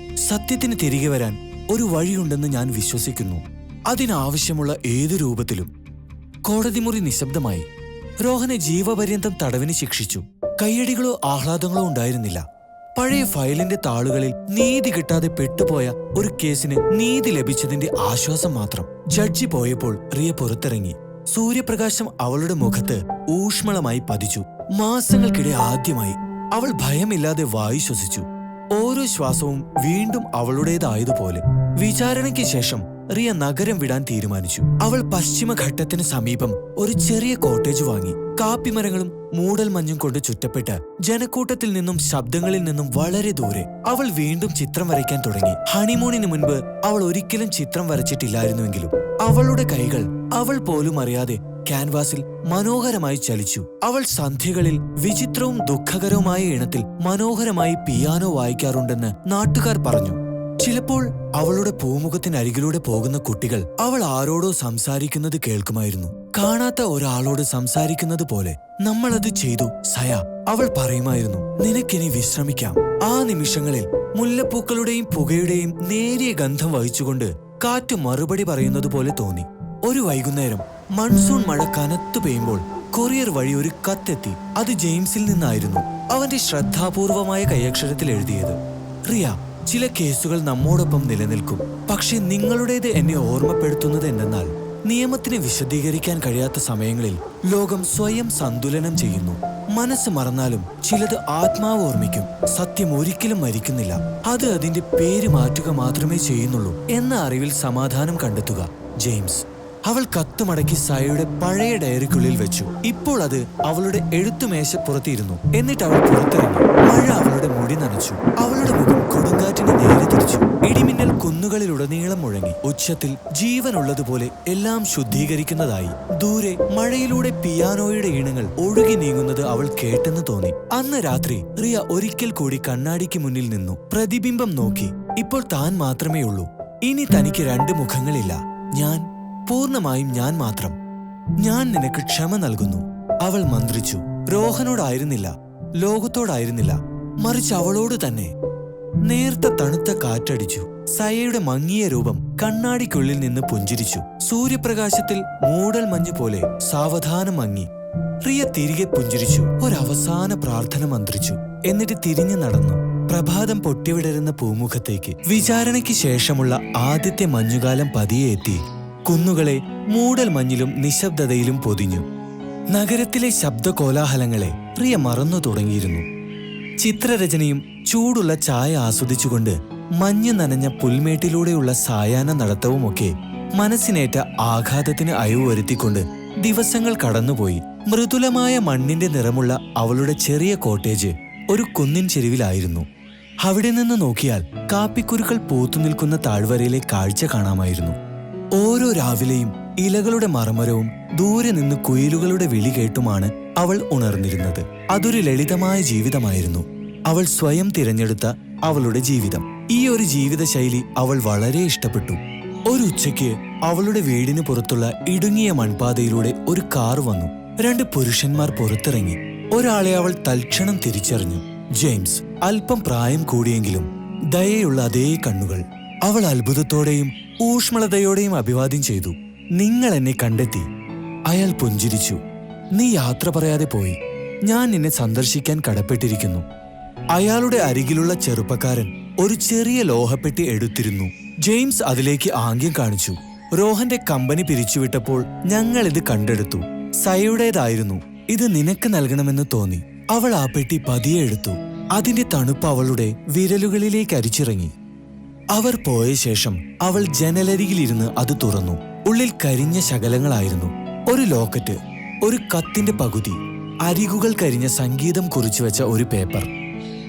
സത്യത്തിന് തിരികെ വരാൻ ഒരു വഴിയുണ്ടെന്ന് ഞാൻ വിശ്വസിക്കുന്നു, അതിനാവശ്യമുള്ള ഏതു രൂപത്തിലും. കോടതിമുറി നിശബ്ദമായി. രോഹനെ ജീവപര്യന്തം തടവിന് ശിക്ഷിച്ചു. കയ്യടികളോ ആഹ്ലാദങ്ങളോ ഉണ്ടായിരുന്നില്ല. പഴയ ഫയലിന്റെ താളുകളിൽ നീതി കിട്ടാതെ പെട്ടുപോയ ഒരു കേസിന് നീതി ലഭിച്ചതിന്റെ ആശ്വാസം മാത്രം. ജഡ്ജി പോയപ്പോൾ റിയ പുറത്തിറങ്ങി. സൂര്യപ്രകാശം അവളുടെ മുഖത്ത് ഊഷ്മളമായി പതിച്ചു. മാസങ്ങൾക്കിടെ ആദ്യമായി അവൾ ഭയമില്ലാതെ വായു ശ്വസിച്ചു. ഓരോ ശ്വാസവും വീണ്ടും അവളുടേതായതുപോലെ. വിചാരണയ്ക്ക് ശേഷം റിയ നഗരം വിടാൻ തീരുമാനിച്ചു. അവൾ പശ്ചിമഘട്ടത്തിന് സമീപം ഒരു ചെറിയ കോട്ടേജ് വാങ്ങി. കാപ്പിമരങ്ങളും മൂടൽ മഞ്ഞും കൊണ്ട് ചുറ്റപ്പെട്ട് ജനക്കൂട്ടത്തിൽ നിന്നും ശബ്ദങ്ങളിൽ നിന്നും വളരെ ദൂരെ അവൾ വീണ്ടും ചിത്രം വരയ്ക്കാൻ തുടങ്ങി. ഹണിമൂണിന് മുൻപ് അവൾ ഒരിക്കലും ചിത്രം വരച്ചിട്ടില്ലായിരുന്നുവെങ്കിലും അവളുടെ കൈകൾ അവൾ പോലും അറിയാതെ ക്യാൻവാസിൽ മനോഹരമായി ചലിച്ചു. അവൾ സന്ധ്യകളിൽ വിചിത്രവും ദുഃഖകരവുമായ ഇണത്തിൽ മനോഹരമായി പിയാനോ വായിക്കാറുണ്ടെന്ന് നാട്ടുകാർ പറഞ്ഞു. ചിലപ്പോൾ അവളുടെ പൂമുഖത്തിനരികിലൂടെ പോകുന്ന കുട്ടികൾ അവൾ ആരോടോ സംസാരിക്കുന്നത് കേൾക്കുമായിരുന്നു. കാണാത്ത ഒരാളോട് സംസാരിക്കുന്നത് പോലെ നമ്മളത് ചെയ്തു സയ, അവൾ പറയുമായിരുന്നു. നിനക്കിനി വിശ്രമിക്കാം. ആ നിമിഷങ്ങളിൽ മുല്ലപ്പൂക്കളുടെയും പുകയുടെയും നേരിയ ഗന്ധം വഹിച്ചുകൊണ്ട് കാറ്റ് മറുപടി പറയുന്നത് പോലെ തോന്നി. ഒരു വൈകുന്നേരം മൺസൂൺ മഴ കനത്തു പെയ്യുമ്പോൾ കൊറിയർ വഴി ഒരു കത്തെത്തി. അത് ജെയിംസിൽ നിന്നായിരുന്നു. അവന്റെ ശ്രദ്ധാപൂർവമായ കൈയക്ഷരത്തിൽ എഴുതിയത്: റിയ, ചില കേസുകൾ നമ്മോടൊപ്പം നിലനിൽക്കും. പക്ഷെ നിങ്ങളുടേത് എന്നെ ഓർമ്മപ്പെടുത്തുന്നത് എന്തെന്നാൽ നിയമത്തിന് വിശദീകരിക്കാൻ കഴിയാത്ത സമയങ്ങളിൽ ലോകം സ്വയം സന്തുലനം ചെയ്യുന്നു. മനസ്സ് മറന്നാലും ചിലത് ആത്മാവ് ഓർമ്മിക്കും. സത്യം ഒരിക്കലും മരിക്കുന്നില്ല. അത് അതിന്റെ പേര് മാറ്റുക മാത്രമേ ചെയ്യുന്നുള്ളൂ എന്ന അറിവിൽ സമാധാനം കണ്ടെത്തുക. ജെയിംസ്. അവൾ കത്തുമടക്കി സയയുടെ പഴയ ഡയറിക്കുള്ളിൽ വെച്ചു. ഇപ്പോൾ അത് അവളുടെ എഴുത്തുമേശപ്പുറത്തിരുന്നു. എന്നിട്ട് അവൾ പുറത്തിറങ്ങി. മഴ അവളുടെ മുടി നനച്ചു. അവളുടെ മുഖം കൊടുങ്കാറ്റിന് നേരെ തിരിച്ചു. ഇടിമിന്നൽ കുന്നുകളിലുടനീളം മുഴങ്ങി. ഉച്ചത്തിൽ ജീവനുള്ളതുപോലെ എല്ലാം ശുദ്ധീകരിക്കുന്നതായി. ദൂരെ മഴയിലൂടെ പിയാനോയുടെ ഈണങ്ങൾ ഒഴുകി നീങ്ങുന്നത് അവൾ കേട്ടെന്ന് തോന്നി. അന്ന് രാത്രി റിയ ഒരിക്കൽ കൂടി കണ്ണാടിക്ക് മുന്നിൽ നിന്നു. പ്രതിബിംബം നോക്കി. ഇപ്പോൾ താൻ മാത്രമേ ഉള്ളൂ. ഇനി തനിക്ക് രണ്ട് മുഖങ്ങളില്ല. ഞാൻ, പൂർണ്ണമായും ഞാൻ മാത്രം. ഞാൻ നിനക്ക് ക്ഷമ നൽകുന്നു. അവൾ മന്ത്രിച്ചു. രോഹനോടായിരുന്നില്ല, ലോകത്തോടായിരുന്നില്ല, മറിച്ച് അവളോട് തന്നെ. നേർത്ത തണുത്ത കാറ്റടിച്ചു. സയയുടെ മങ്ങിയ രൂപം കണ്ണാടിക്കുള്ളിൽ നിന്ന് പുഞ്ചിരിച്ചു. സൂര്യപ്രകാശത്തിൽ മൂടൽ മഞ്ഞ് പോലെ സാവധാനം മങ്ങി. റിയ തിരികെ പുഞ്ചിരിച്ചു. ഒരവസാന പ്രാർത്ഥന മന്ത്രിച്ചു. എന്നിട്ട് തിരിഞ്ഞു നടന്നു. പ്രഭാതം പൊട്ടിവിടരുന്ന പൂമുഖത്തേക്ക്. വിചാരണയ്ക്ക് ശേഷമുള്ള ആദ്യത്തെ മഞ്ഞുകാലം പതിയെ എത്തി. കുന്നുകളെ മൂടൽ മഞ്ഞിലും നിശബ്ദതയിലും പൊതിഞ്ഞു. നഗരത്തിലെ ശബ്ദകോലാഹലങ്ങളെ റിയ മറന്നു തുടങ്ങിയിരുന്നു. ചിത്രരചനയും ചൂടുള്ള ചായ ആസ്വദിച്ചുകൊണ്ട് മഞ്ഞ് നനഞ്ഞ പുൽമേട്ടിലൂടെയുള്ള സായാഹ്ന നടത്തവുമൊക്കെ മനസ്സിനേറ്റ ആഘാതത്തിന് അയവ് വരുത്തിക്കൊണ്ട് ദിവസങ്ങൾ കടന്നുപോയി. മൃദുലമായ മണ്ണിന്റെ നിറമുള്ള അവളുടെ ചെറിയ കോട്ടേജ് ഒരു കുന്നിൻ ചെരുവിലായിരുന്നു. അവിടെ നിന്ന് നോക്കിയാൽ കാപ്പിക്കുരുക്കൾ പൂത്തുനിൽക്കുന്ന താഴ്വരയിലെ കാഴ്ച കാണാമായിരുന്നു. ഓരോ രാവിലെയും ഇലകളുടെ മർമരവും ദൂരെ നിന്ന് കുയിലുകളുടെ വിളി കേട്ടുമാണ് അവൾ ഉണർന്നിരുന്നത്. അതൊരു ലളിതമായ ജീവിതമായിരുന്നു. അവൾ സ്വയം തിരഞ്ഞെടുത്ത അവളുടെ ജീവിതം. ഈ ഒരു ജീവിതശൈലി അവൾ വളരെ ഇഷ്ടപ്പെട്ടു. ഒരു ഉച്ചയ്ക്ക് അവളുടെ വീടിന് പുറത്തുള്ള ഇടുങ്ങിയ മൺപാതയിലൂടെ ഒരു കാർ വന്നു. രണ്ട് പുരുഷന്മാർ പുറത്തിറങ്ങി. ഒരാളെ അവൾ തൽക്ഷണം തിരിച്ചറിഞ്ഞു. ജെയിംസ്. അല്പം പ്രായം കൂടിയെങ്കിലും ദയയുള്ള അതേ കണ്ണുകൾ. അവൾ അത്ഭുതത്തോടെയും ഊഷ്മളതയോടെയും അഭിവാദ്യം ചെയ്തു. നിങ്ങൾ എന്നെ കണ്ടെത്തി. അയാൾ പുഞ്ചിരിച്ചു. നീ യാത്ര പറയാതെ പോയി. ഞാൻ നിന്നെ സന്ദർശിക്കാൻ കടപ്പെട്ടിരിക്കുന്നു. അയാളുടെ അരികിലുള്ള ചെറുപ്പക്കാരൻ ഒരു ചെറിയ ലോഹപ്പെട്ടി എടുത്തിരുന്നു. ജെയിംസ് അതിലേക്ക് ആംഗ്യം കാണിച്ചു. രോഹന്റെ കമ്പനി പിരിച്ചുവിട്ടപ്പോൾ ഞങ്ങൾ ഇത് കണ്ടെടുത്തു. സയയുടേതായിരുന്നു. ഇത് നിനക്ക് നൽകണമെന്ന് തോന്നി. അവൾ ആ പെട്ടി പതിയെ എടുത്തു. അതിന്റെ തണുപ്പ് അവളുടെ വിരലുകളിലേക്ക് അരിച്ചിറങ്ങി. അവർ പോയ ശേഷം അവൾ ജനലരികിലിരുന്ന് അത് തുറന്നു. ഉള്ളിൽ കരിഞ്ഞ ശകലങ്ങളായിരുന്നു. ഒരു ലോക്കറ്റ്, ഒരു കത്തിന്റെ പകുതി, അരികുകൾ കരിഞ്ഞ സംഗീതം കുറിച്ചുവെച്ച ഒരു പേപ്പർ.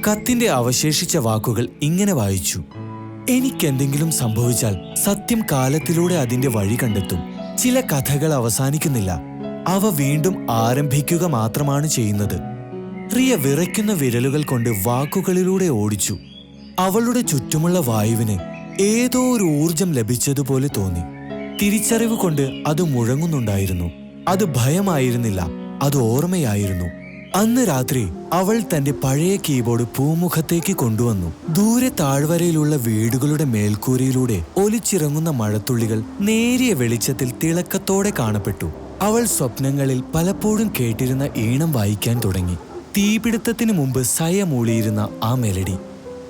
കത്തിന്റെ അവശേഷിച്ച വാക്കുകൾ ഇങ്ങനെ വായിച്ചു: എനിക്കെന്തെങ്കിലും സംഭവിച്ചാൽ സത്യം കാലത്തിലൂടെ അതിന്റെ വഴി കണ്ടെത്തും. ചില കഥകൾ അവസാനിക്കുന്നില്ല, അവ വീണ്ടും ആരംഭിക്കുക മാത്രമാണ് ചെയ്യുന്നത്. റിയ വിറയ്ക്കുന്ന വിരലുകൾ കൊണ്ട് വാക്കുകളിലൂടെ ഓടിച്ചു. അവളുടെ ചുറ്റുമുള്ള വായുവിന് ഏതോ ഒരു ഊർജം ലഭിച്ചതുപോലെ തോന്നി. തിരിച്ചറിവ് കൊണ്ട് അത് മുഴങ്ങുന്നുണ്ടായിരുന്നു. അത് ഭയമായിരുന്നില്ല, അത് ഓർമ്മയായിരുന്നു. അന്ന് രാത്രി അവൾ തന്റെ പഴയ കീബോർഡ് പൂമുഖത്തേക്ക് കൊണ്ടുവന്നു. ദൂരെ താഴ്വരയിലുള്ള വീടുകളുടെ മേൽക്കൂരയിലൂടെ ഒലിച്ചിറങ്ങുന്ന മഴത്തുള്ളികൾ നേരിയ വെളിച്ചത്തിൽ തിളക്കത്തോടെ കാണപ്പെട്ടു. അവൾ സ്വപ്നങ്ങളിൽ പലപ്പോഴും കേട്ടിരുന്ന ഈണം വായിക്കാൻ തുടങ്ങി. തീപിടുത്തത്തിന് മുമ്പ് സയ മൂളിയിരുന്ന ആ മെലഡി.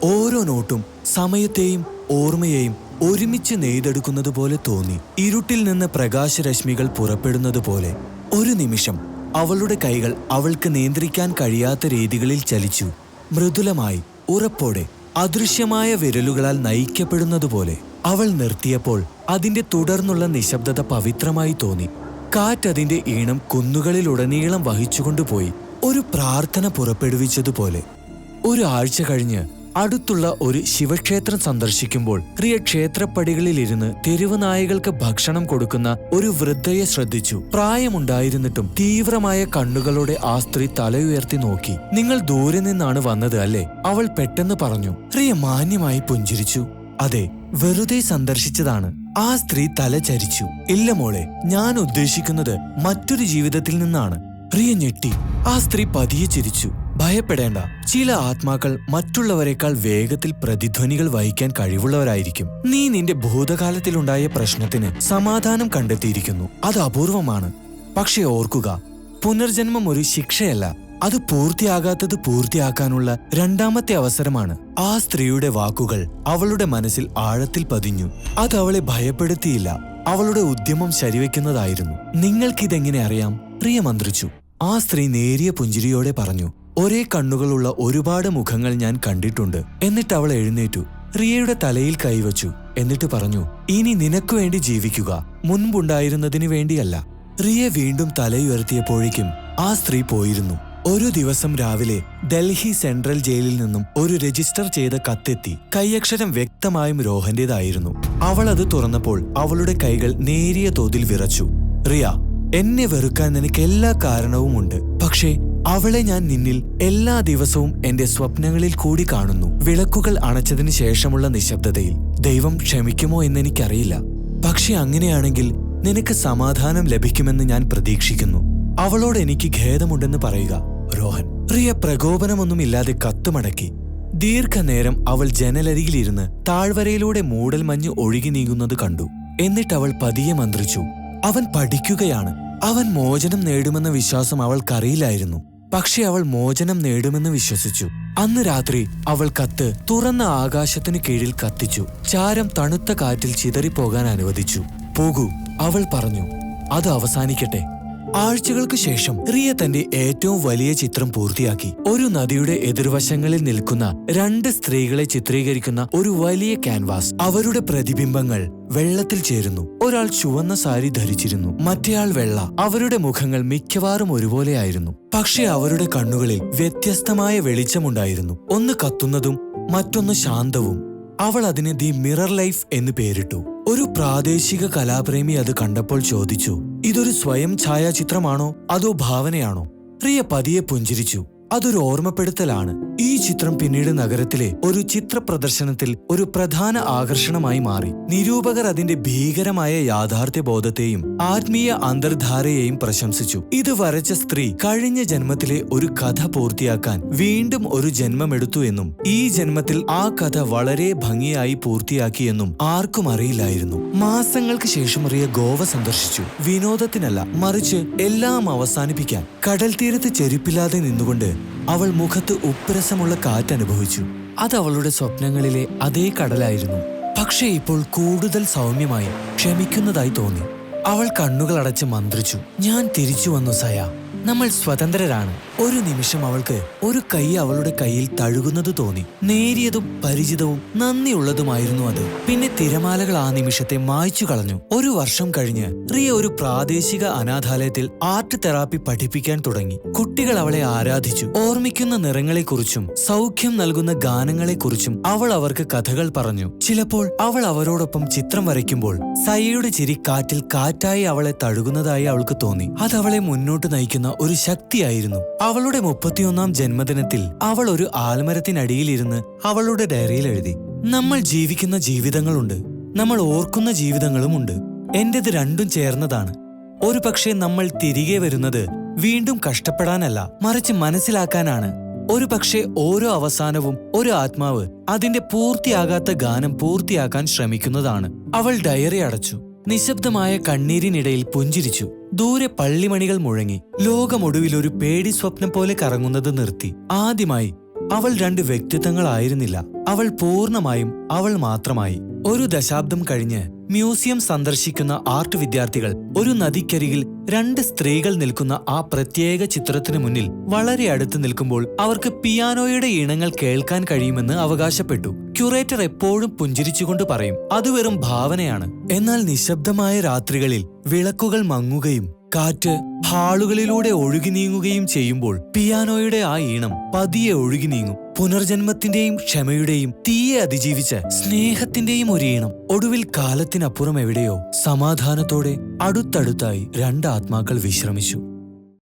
ഓരോ നോട്ടും സമയത്തെയും ഓർമ്മയെയും ഒരുമിച്ച് നെയ്തെടുക്കുന്നത് പോലെ തോന്നി. ഇരുട്ടിൽ നിന്ന് പ്രകാശരശ്മികൾ പുറപ്പെടുന്നത് പോലെ. ഒരു നിമിഷം അവളുടെ കൈകൾ അവൾക്ക് നിയന്ത്രിക്കാൻ കഴിയാത്ത രീതികളിൽ ചലിച്ചു. മൃദുലമായി, ഉറപ്പോടെ, അദൃശ്യമായ വിരലുകളാൽ നയിക്കപ്പെടുന്നതുപോലെ. അവൾ നിർത്തിയപ്പോൾ അതിന്റെ തുടർന്നുള്ള നിശബ്ദത പവിത്രമായി തോന്നി. കാറ്റതിന്റെ ഈണം കുന്നുകളിലുടനീളം വഹിച്ചുകൊണ്ടുപോയി. ഒരു പ്രാർത്ഥന പുറപ്പെടുവിച്ചതുപോലെ. ഒരാഴ്ച കഴിഞ്ഞ് അടുത്തുള്ള ഒരു ശിവക്ഷേത്രം സന്ദർശിക്കുമ്പോൾ റിയ ക്ഷേത്രപ്പടികളിലിരുന്ന് തെരുവ് നായകൾക്ക് ഭക്ഷണം കൊടുക്കുന്ന ഒരു വൃദ്ധയെ ശ്രദ്ധിച്ചു. പ്രായമുണ്ടായിരുന്നിട്ടും തീവ്രമായ കണ്ണുകളോടെ ആ സ്ത്രീ തലയുയർത്തി നോക്കി. നിങ്ങൾ ദൂരെ നിന്നാണ് വന്നത് അല്ലേ? അവൾ പെട്ടെന്ന് പറഞ്ഞു. റിയ മാന്യമായി പുഞ്ചിരിച്ചു. അതെ, വെറുതെ സന്ദർശിച്ചതാണ്. ആ സ്ത്രീ തല ചരിച്ചു. ഇല്ല മോളെ, ഞാൻ ഉദ്ദേശിക്കുന്നത് മറ്റൊരു ജീവിതത്തിൽ നിന്നാണ്. റിയ ഞെട്ടി. ആ സ്ത്രീ പതിയെ ചിരിച്ചു. ഭയപ്പെടേണ്ട, ചില ആത്മാക്കൾ മറ്റുള്ളവരെക്കാൾ വേഗത്തിൽ പ്രതിധ്വനികൾ വഹിക്കാൻ കഴിവുള്ളവരായിരിക്കും. നീ നിന്റെ ഭൂതകാലത്തിലുണ്ടായ പ്രശ്നത്തിന് സമാധാനം കണ്ടെത്തിയിരിക്കുന്നു. അത് അപൂർവമാണ്. പക്ഷെ ഓർക്കുക, പുനർജന്മം ഒരു ശിക്ഷയല്ല. അത് പൂർത്തിയാകാത്തത് പൂർത്തിയാക്കാനുള്ള രണ്ടാമത്തെ അവസരമാണ്. ആ സ്ത്രീയുടെ വാക്കുകൾ അവളുടെ മനസ്സിൽ ആഴത്തിൽ പതിഞ്ഞു. അത് അവളെ ഭയപ്പെടുത്തിയില്ല. അവളുടെ ഉദ്യമം ശരിവെക്കുന്നതായിരുന്നു. നിങ്ങൾക്കിതെങ്ങനെ അറിയാം? റിയ മന്ത്രിച്ചു. ആ സ്ത്രീ നേരിയ പുഞ്ചിരിയോടെ പറഞ്ഞു. ഒരേ കണ്ണുകളുള്ള ഒരുപാട് മുഖങ്ങൾ ഞാൻ കണ്ടിട്ടുണ്ട്. എന്നിട്ട് അവൾ എഴുന്നേറ്റു. റിയയുടെ തലയിൽ കൈവച്ചു. എന്നിട്ട് പറഞ്ഞു, ഇനി നിനക്കു വേണ്ടി ജീവിക്കുക, മുൻപുണ്ടായിരുന്നതിനു വേണ്ടിയല്ല. റിയ വീണ്ടും തലയുയർത്തിയപ്പോഴേക്കും ആ സ്ത്രീ പോയിരുന്നു. ഒരു ദിവസം രാവിലെ ഡൽഹി സെൻട്രൽ ജയിലിൽ നിന്നും ഒരു രജിസ്റ്റർ ചെയ്ത കത്തെത്തി. കൈയക്ഷരം വ്യക്തമായും രോഹന്റേതായിരുന്നു. അവൾ അത് തുറന്നപ്പോൾ അവളുടെ കൈകൾ നേരിയ തോതിൽ വിറച്ചു. റിയ, എന്നെ വെറുക്കാൻ നിനക്ക് എല്ലാ കാരണവുമുണ്ട്. പക്ഷേ അവളെ ഞാൻ നിന്നിൽ എല്ലാ ദിവസവും എന്റെ സ്വപ്നങ്ങളിൽ കൂടി കാണുന്നു. വിളക്കുകൾ അണച്ചതിന് ശേഷമുള്ള നിശബ്ദതയിൽ. ദൈവം ക്ഷമിക്കുമോ എന്നെനിക്കറിയില്ല. പക്ഷെ അങ്ങനെയാണെങ്കിൽ നിനക്ക് സമാധാനം ലഭിക്കുമെന്ന് ഞാൻ പ്രതീക്ഷിക്കുന്നു. അവളോട് എനിക്ക് ഖേദമുണ്ടെന്ന് പറയുക, രോഹൻ. റിയ പ്രകോപനമൊന്നുമില്ലാതെ കത്തുമടക്കി. ദീർഘനേരം അവൾ ജനലരികിലിരുന്ന് താഴ്വരയിലൂടെ മൂടൽമഞ്ഞ് ഒഴുകി നീങ്ങുന്നത് കണ്ടു. എന്നിട്ട് അവൾ പതിയെ മന്ത്രിച്ചു. അവൻ പഠിക്കുകയാണ്. അവൻ മോചനം നേടുമെന്ന വിശ്വാസം അവൾക്കറിയില്ലായിരുന്നു. പക്ഷെ അവൾ മോചനം നേടുമെന്ന് വിശ്വസിച്ചു. അന്ന് രാത്രി അവൾ കത്ത് തുറന്ന ആകാശത്തിനു കീഴിൽ കത്തിച്ചു. ചാരം തണുത്ത കാറ്റിൽ ചിതറിപ്പോകാൻ അനുവദിച്ചു. പോകൂ, അവൾ പറഞ്ഞു. അത് അവസാനിക്കട്ടെ. ആഴ്ചകൾക്ക് ശേഷം റിയ തന്റെ ഏറ്റവും വലിയ ചിത്രം പൂർത്തിയാക്കി. ഒരു നദിയുടെ എതിർവശങ്ങളിൽ നിൽക്കുന്ന രണ്ട് സ്ത്രീകളെ ചിത്രീകരിക്കുന്ന ഒരു വലിയ ക്യാൻവാസ്. അവരുടെ പ്രതിബിംബങ്ങൾ വെള്ളത്തിൽ ചേരുന്നു. ഒരാൾ ചുവന്ന സാരി ധരിച്ചിരുന്നു, മറ്റേയാൾ വെള്ള. അവരുടെ മുഖങ്ങൾ മിക്കവാറും ഒരുപോലെയായിരുന്നു. പക്ഷെ അവരുടെ കണ്ണുകളിൽ വ്യത്യസ്തമായ വെളിച്ചമുണ്ടായിരുന്നു. ഒന്ന് കത്തുന്നതും മറ്റൊന്ന് ശാന്തവും. അവൾ അതിന് ദി മിറർ ലൈഫ് എന്ന് പേരിട്ടു. ഒരു പ്രാദേശിക കലാപ്രേമി അത് കണ്ടപ്പോൾ ചോദിച്ചു, ഇതൊരു സ്വയം ഛായാചിത്രമാണോ അതോ ഭാവനയാണോ? റിയ പതിയെ പുഞ്ചിരിച്ചു. അതൊരു ഓർമ്മപ്പെടുത്തലാണ്. ഈ ചിത്രം പിന്നീട് നഗരത്തിലെ ഒരു ചിത്ര പ്രദർശനത്തിൽ ഒരു പ്രധാന ആകർഷണമായി മാറി. നിരൂപകർ അതിന്റെ ഭീകരമായ യാഥാർത്ഥ്യബോധത്തെയും ആത്മീയ അന്തർധാരയെയും പ്രശംസിച്ചു. ഇത് വരച്ച സ്ത്രീ കഴിഞ്ഞ ജന്മത്തിലെ ഒരു കഥ പൂർത്തിയാക്കാൻ വീണ്ടും ഒരു ജന്മമെടുത്തു എന്നും ഈ ജന്മത്തിൽ ആ കഥ വളരെ ഭംഗിയായി പൂർത്തിയാക്കിയെന്നും ആർക്കും അറിയില്ലായിരുന്നു. മാസങ്ങൾക്ക് ശേഷം റിയ ഗോവ സന്ദർശിച്ചു. വിനോദത്തിനല്ല, മറിച്ച് എല്ലാം അവസാനിപ്പിക്കാൻ. കടൽ തീരത്ത് ചെരുപ്പില്ലാതെ നിന്നുകൊണ്ട് അവൾ മുഖത്ത് ഉപ്പുരസമുള്ള കാറ്റനുഭവിച്ചു. അത് അവളുടെ സ്വപ്നങ്ങളിലെ അതേ കടലായിരുന്നു. പക്ഷേ ഇപ്പോൾ കൂടുതൽ സൗമ്യമായി, ക്ഷമിക്കുന്നതായി തോന്നി. അവൾ കണ്ണുകളടച്ച് മന്ത്രിച്ചു. ഞാൻ തിരിച്ചു വന്നു സയ. നമ്മൾ സ്വതന്ത്രരാണ്. ഒരു നിമിഷം അവൾക്ക് ഒരു കൈ അവളുടെ കയ്യിൽ തഴുകുന്നത് തോന്നി. നേരിയതും പരിചിതവും നന്ദിയുള്ളതുമായിരുന്നു അത്. പിന്നെ തിരമാലകൾ ആ നിമിഷത്തെ മായ്ച്ചു കളഞ്ഞു. ഒരു വർഷം കഴിഞ്ഞ് റിയ ഒരു പ്രാദേശിക അനാഥാലയത്തിൽ ആർട്ട് തെറാപ്പി പഠിപ്പിക്കാൻ തുടങ്ങി. കുട്ടികൾ അവളെ ആരാധിച്ചു. ഓർമ്മിക്കുന്ന നിറങ്ങളെക്കുറിച്ചും സൗഖ്യം നൽകുന്ന ഗാനങ്ങളെക്കുറിച്ചും അവൾ അവർക്ക് കഥകൾ പറഞ്ഞു. ചിലപ്പോൾ അവൾ അവരോടൊപ്പം ചിത്രം വരയ്ക്കുമ്പോൾ സയയുടെ ചിരി കാറ്റിൽ കാറ്റായി അവളെ തഴുകുന്നതായി അവൾക്ക് തോന്നി. അതവളെ മുന്നോട്ട് നയിക്കുന്ന ഒരു ശക്തിയായിരുന്നു. അവളുടെ 31ാം ജന്മദിനത്തിൽ അവൾ ഒരു ആൽമരത്തിനടിയിലിരുന്ന് അവളുടെ ഡയറിയിൽ എഴുതി, നമ്മൾ ജീവിക്കുന്ന ജീവിതങ്ങളുണ്ട്, നമ്മൾ ഓർക്കുന്ന ജീവിതങ്ങളുമുണ്ട്. എന്റേത് രണ്ടും ചേർന്നതാണ്. ഒരു പക്ഷേ നമ്മൾ തിരികെ വരുന്നത് വീണ്ടും കഷ്ടപ്പെടാനല്ല, മറിച്ച് മനസ്സിലാക്കാനാണ്. ഒരു പക്ഷേ ഓരോ അവസാനവും ഒരു ആത്മാവ് അതിന്റെ പൂർത്തിയാകാത്ത ഗാനം പൂർത്തിയാക്കാൻ ശ്രമിക്കുന്നതാണ്. അവൾ ഡയറി അടച്ചു. നിശബ്ദമായ കണ്ണീരിനിടയിൽ പുഞ്ചിരിച്ചു. ദൂരെ പള്ളിമണികൾ മുഴങ്ങി. ലോകമൊടുവിൽ ഒരു പേടി സ്വപ്നം പോലെ കറങ്ങുന്നത് നിർത്തി. ആദ്യമായി അവൾ രണ്ട് വ്യക്തിത്വങ്ങളായിരുന്നില്ല. അവൾ പൂർണ്ണമായും അവൾ മാത്രമായി. ഒരു ദശാബ്ദം കഴിഞ്ഞ് മ്യൂസിയം സന്ദർശിക്കുന്ന ആർട്ട് വിദ്യാർത്ഥികൾ ഒരു നദിക്കരികിൽ രണ്ട് സ്ത്രീകൾ നിൽക്കുന്ന ആ പ്രത്യേക ചിത്രത്തിനു മുന്നിൽ വളരെ അടുത്ത് നിൽക്കുമ്പോൾ അവർക്ക് പിയാനോയുടെ ഈണങ്ങൾ കേൾക്കാൻ കഴിയുമെന്ന് അവകാശപ്പെട്ടു. ക്യൂറേറ്റർ എപ്പോഴും പുഞ്ചിരിച്ചുകൊണ്ട് പറയും, അത് വെറും ഭാവനയാണ്. എന്നാൽ നിശബ്ദമായ രാത്രികളിൽ വിളക്കുകൾ മങ്ങുകയും കാറ്റ് ഹാളുകളിലൂടെ ഒഴുകി നീങ്ങുകയും ചെയ്യുമ്പോൾ പിയാനോയുടെ ആ ഈണം പതിയെ ഒഴുകി നീങ്ങും. പുനർജന്മത്തിന്റെയും ക്ഷമയുടെയും തീയെ അതിജീവിച്ച് സ്നേഹത്തിന്റെയും ഒരു ഈണം. ഒടുവിൽ കാലത്തിനപ്പുറം എവിടെയോ സമാധാനത്തോടെ അടുത്തടുത്തായി രണ്ട് ആത്മാക്കൾ വിശ്രമിച്ചു.